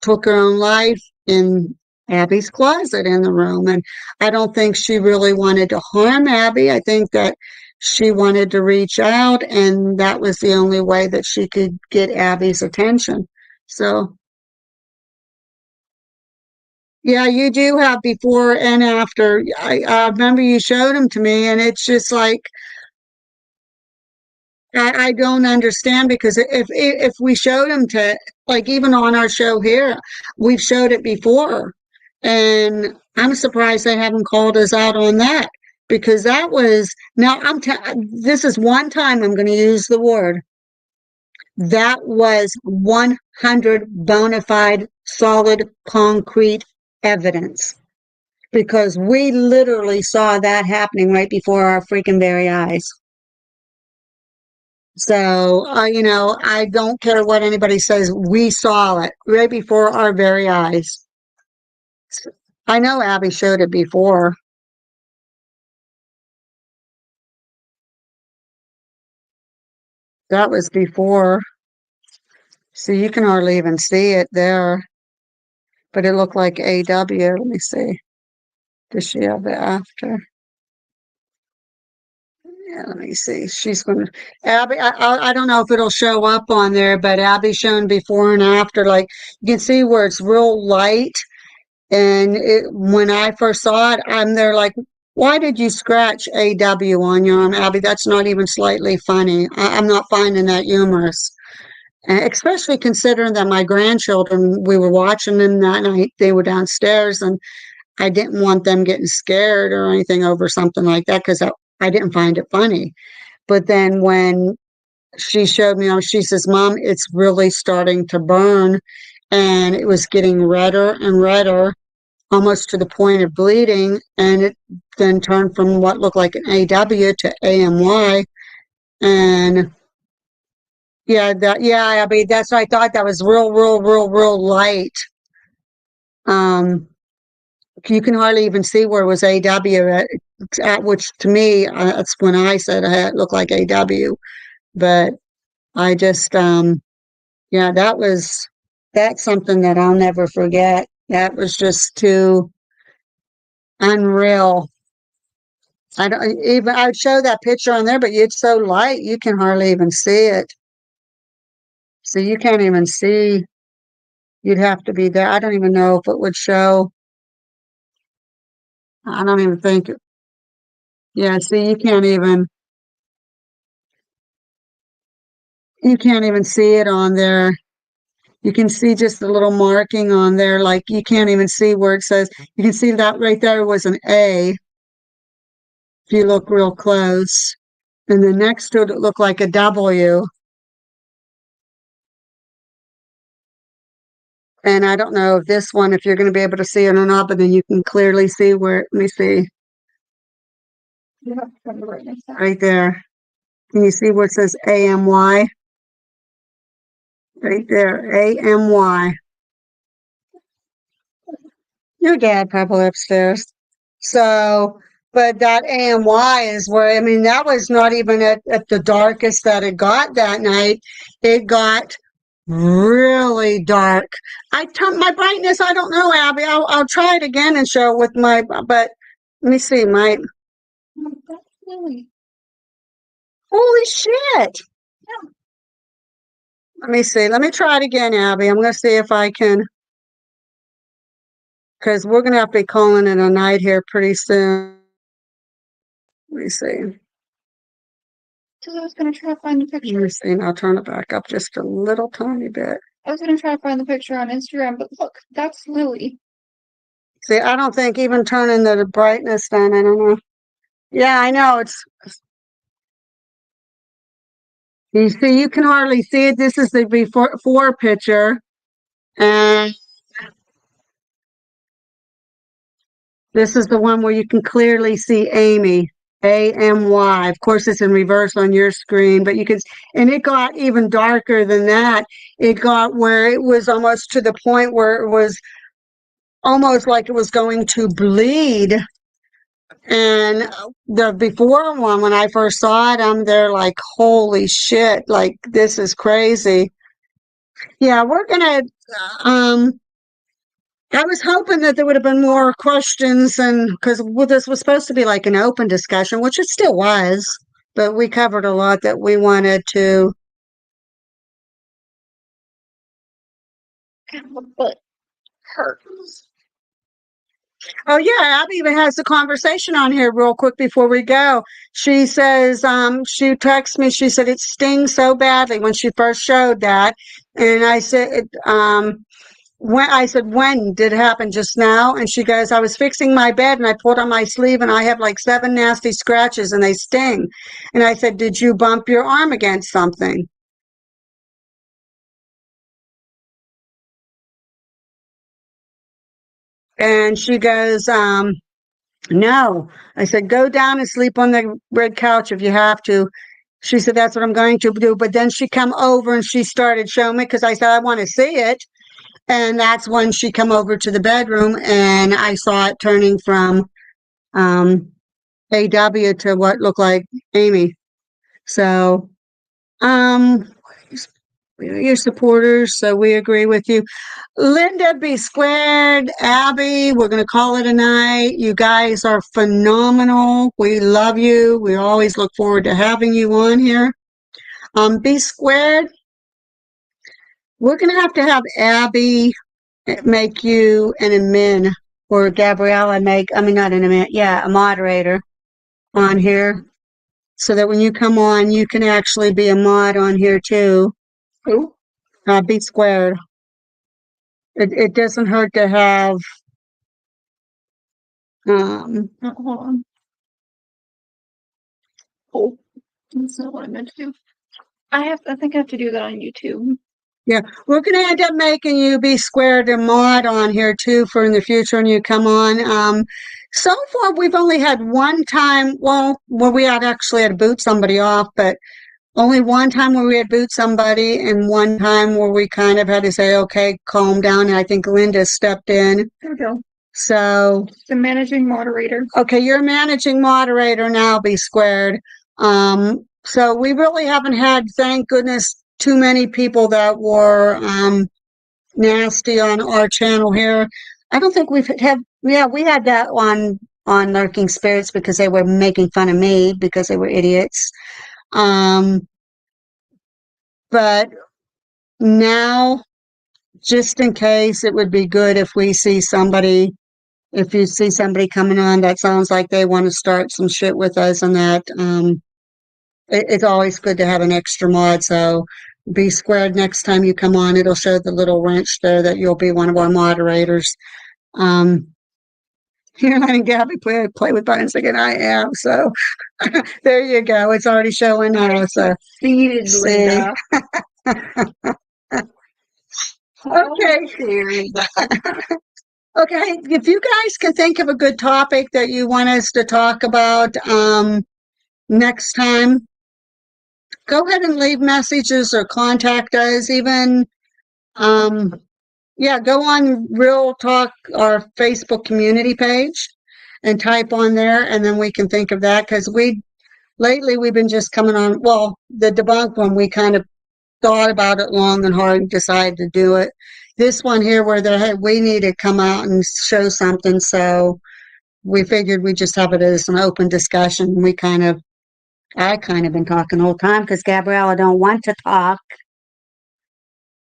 took her own life in Abby's closet in the room. And I don't think she really wanted to harm Abby. I think that she wanted to reach out, and that was the only way that she could get Abby's attention. So, yeah, you do have before and after. I remember you showed them to me, and it's just like, I don't understand because if we showed them to, like, even on our show here, we've showed it before, and I'm surprised they haven't called us out on that because that was now this is one time I'm going to use the word that was 100 bona fide solid concrete evidence because we literally saw that happening right before our freaking very eyes. So, I don't care what anybody says. We saw it right before our very eyes. I know Abby showed it before. That was before. So you can hardly even see it there. But it looked like AW. Let me see. Does she have the after? Yeah, let me see. She's going to Abby. I don't know if it'll show up on there, but Abby's shown before and after. Like you can see where it's real light. And when I first saw it, I'm there like, why did you scratch AW on your arm, Abby? That's not even slightly funny. I'm not finding that humorous. Especially considering that my grandchildren, we were watching them that night. They were downstairs, and I didn't want them getting scared or anything over something like that because I didn't find it funny. But then when she showed me, she says, Mom, it's really starting to burn. And it was getting redder and redder, almost to the point of bleeding. And it then turned from what looked like an AW to AMY. And I mean, that's what I thought. That was real light. You can hardly even see where it was AW at which to me, that's when I said it looked like AW. But I just, that's something that I'll never forget. That was just too unreal. I'd show that picture on there, but it's so light, you can hardly even see it. So you can't even see. You'd have to be there. I don't even know if it would show. I don't even think. Yeah, see, you can't even see it on there. You can see just a little marking on there, like you can't even see where it says. You can see that right there was an A if you look real close. And then next to it, it looked like a W. And I don't know if this one, if you're going to be able to see it or not, but then you can clearly see where, let me see. Right there. Can you see where it says AMY? Right there, AMY. Your dad probably upstairs. So, but that AMY is where, I mean, that was not even at the darkest that it got that night. It got really dark. I turned my brightness, I don't know, Abby. I'll try it again and show with but let me see, holy shit. Let me see. Let me try it again, Abby. I'm going to see if I can, because we're going to have to be calling it a night here pretty soon. Let me see. Because I was going to try to find the picture. Let me see. I'll turn it back up just a little tiny bit. I was going to try to find the picture on Instagram, but look, that's Lily. See, I don't think even turning the brightness down, I don't know. Yeah, I know. You see, you can hardly see it. This is the before picture. And this is the one where you can clearly see Amy, AMY. Of course, it's in reverse on your screen, but and it got even darker than that. It got where it was almost to the point where it was almost like it was going to bleed. And the before one, when I first saw them, they're like, holy shit, like this is crazy. Yeah, we're gonna, um, I was hoping that there would have been more questions and because this was supposed to be like an open discussion, which it still was, but we covered a lot that we wanted to. God, my butt hurts. Oh yeah, Abby even has the conversation on here real quick before we go. She says, she texts me, she said it stings so badly when she first showed that. And I said, when did it happen? Just now? And she goes, I was fixing my bed and I pulled on my sleeve and I have like 7 nasty scratches and they sting. And I said, did you bump your arm against something? And she goes, no. I said, go down and sleep on the red couch if you have to. She said, that's what I'm going to do. But then she come over and she started showing me because I said, I want to see it. And that's when she come over to the bedroom and I saw it turning from um, AW to what looked like Amy. So, um, your supporters, so we agree with you. Linda B. Squared, Abby, we're going to call it a night. You guys are phenomenal. We love you. We always look forward to having you on here. B. Squared, we're going to have Abby make you an admin or Gabriella make, I mean, not an admin, yeah, a moderator on here so that when you come on, you can actually be a mod on here too. Who? B. Squared. It doesn't hurt to have, Hold on. Oh, that's not what I meant to do. I think I have to do that on YouTube. yeah, we're going to end up making you B. Squared a mod on here too for in the future when you come on. So far we've only had one time, well, where we had actually had to boot somebody off, but only one time where we had boot somebody and one time where we kind of had to say, okay, calm down. And I think Linda stepped in. There we go. So, The managing moderator. okay, you're managing moderator now, B. Squared. So we really haven't had, thank goodness, too many people that were nasty on our channel here. I don't think we've had, yeah, we had that on Lurking Spirits because they were making fun of me because they were idiots. But now, just in case, it would be good if we see somebody, if you see somebody coming on that sounds like they want to start some shit with us and that, it's always good to have an extra mod. So B. Squared, next time you come on, it'll show the little wrench there that you'll be one of our moderators. You're letting Gabby play with buttons again. I am. So there you go. It's already showing now. So Seated Linda. Okay. Okay. If you guys can think of a good topic that you want us to talk about next time, go ahead and leave messages or contact us. Even yeah, go on Real Talk, our Facebook community page, and type on there, and then we can think of that because lately we've been just coming on. Well, the debunk one, we kind of thought about it long and hard and decided to do it. This one here, where we need to come out and show something, so we figured we just have it as an open discussion. I kind of been talking the whole time because Gabriella don't want to talk.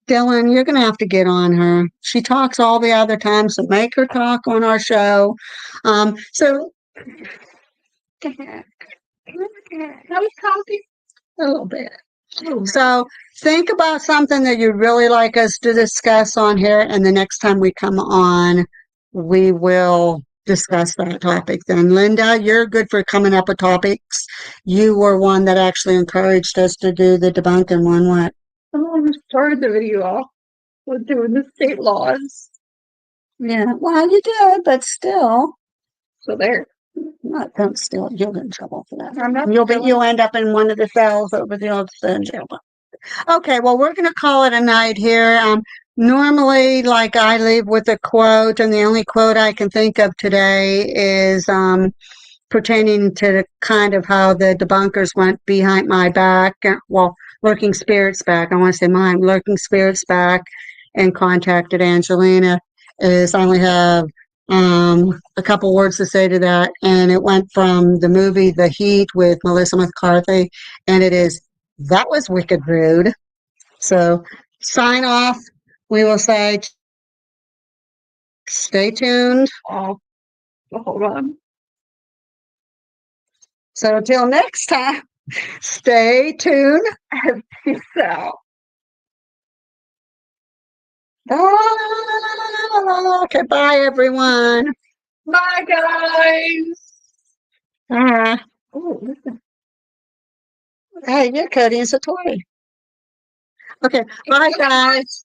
Dylan, you're going to have to get on her. She talks all the other time, so make her talk on our show. So, That was coffee. a little bit. So think about something that you'd really like us to discuss on here, and the next time we come on, we will discuss that topic. Then, Linda, you're good for coming up with topics. You were one that actually encouraged us to do the debunking one. What? Someone started the video off with doing the state laws. Yeah, well, you did, but still. So there. Not don't steal. You'll get in trouble for that. I'm not You'll end up in one of the cells over the old jail. Okay, well, we're gonna call it a night here. Normally, like I leave with a quote, and the only quote I can think of today is pertaining to the kind of how the debunkers went behind my back. Well, Lurking Spirits back. I want to say mine. Lurking Spirits back and contacted Angelina. Is I only have a couple words to say to that, and it went from the movie The Heat with Melissa McCarthy, and it is that was wicked rude. So sign off. We will say stay tuned. Oh, hold on. So until next time, stay tuned. Peace out. Okay, bye everyone. Bye, guys. Oh, listen. Hey, you're cutting us a toy. Okay, bye guys.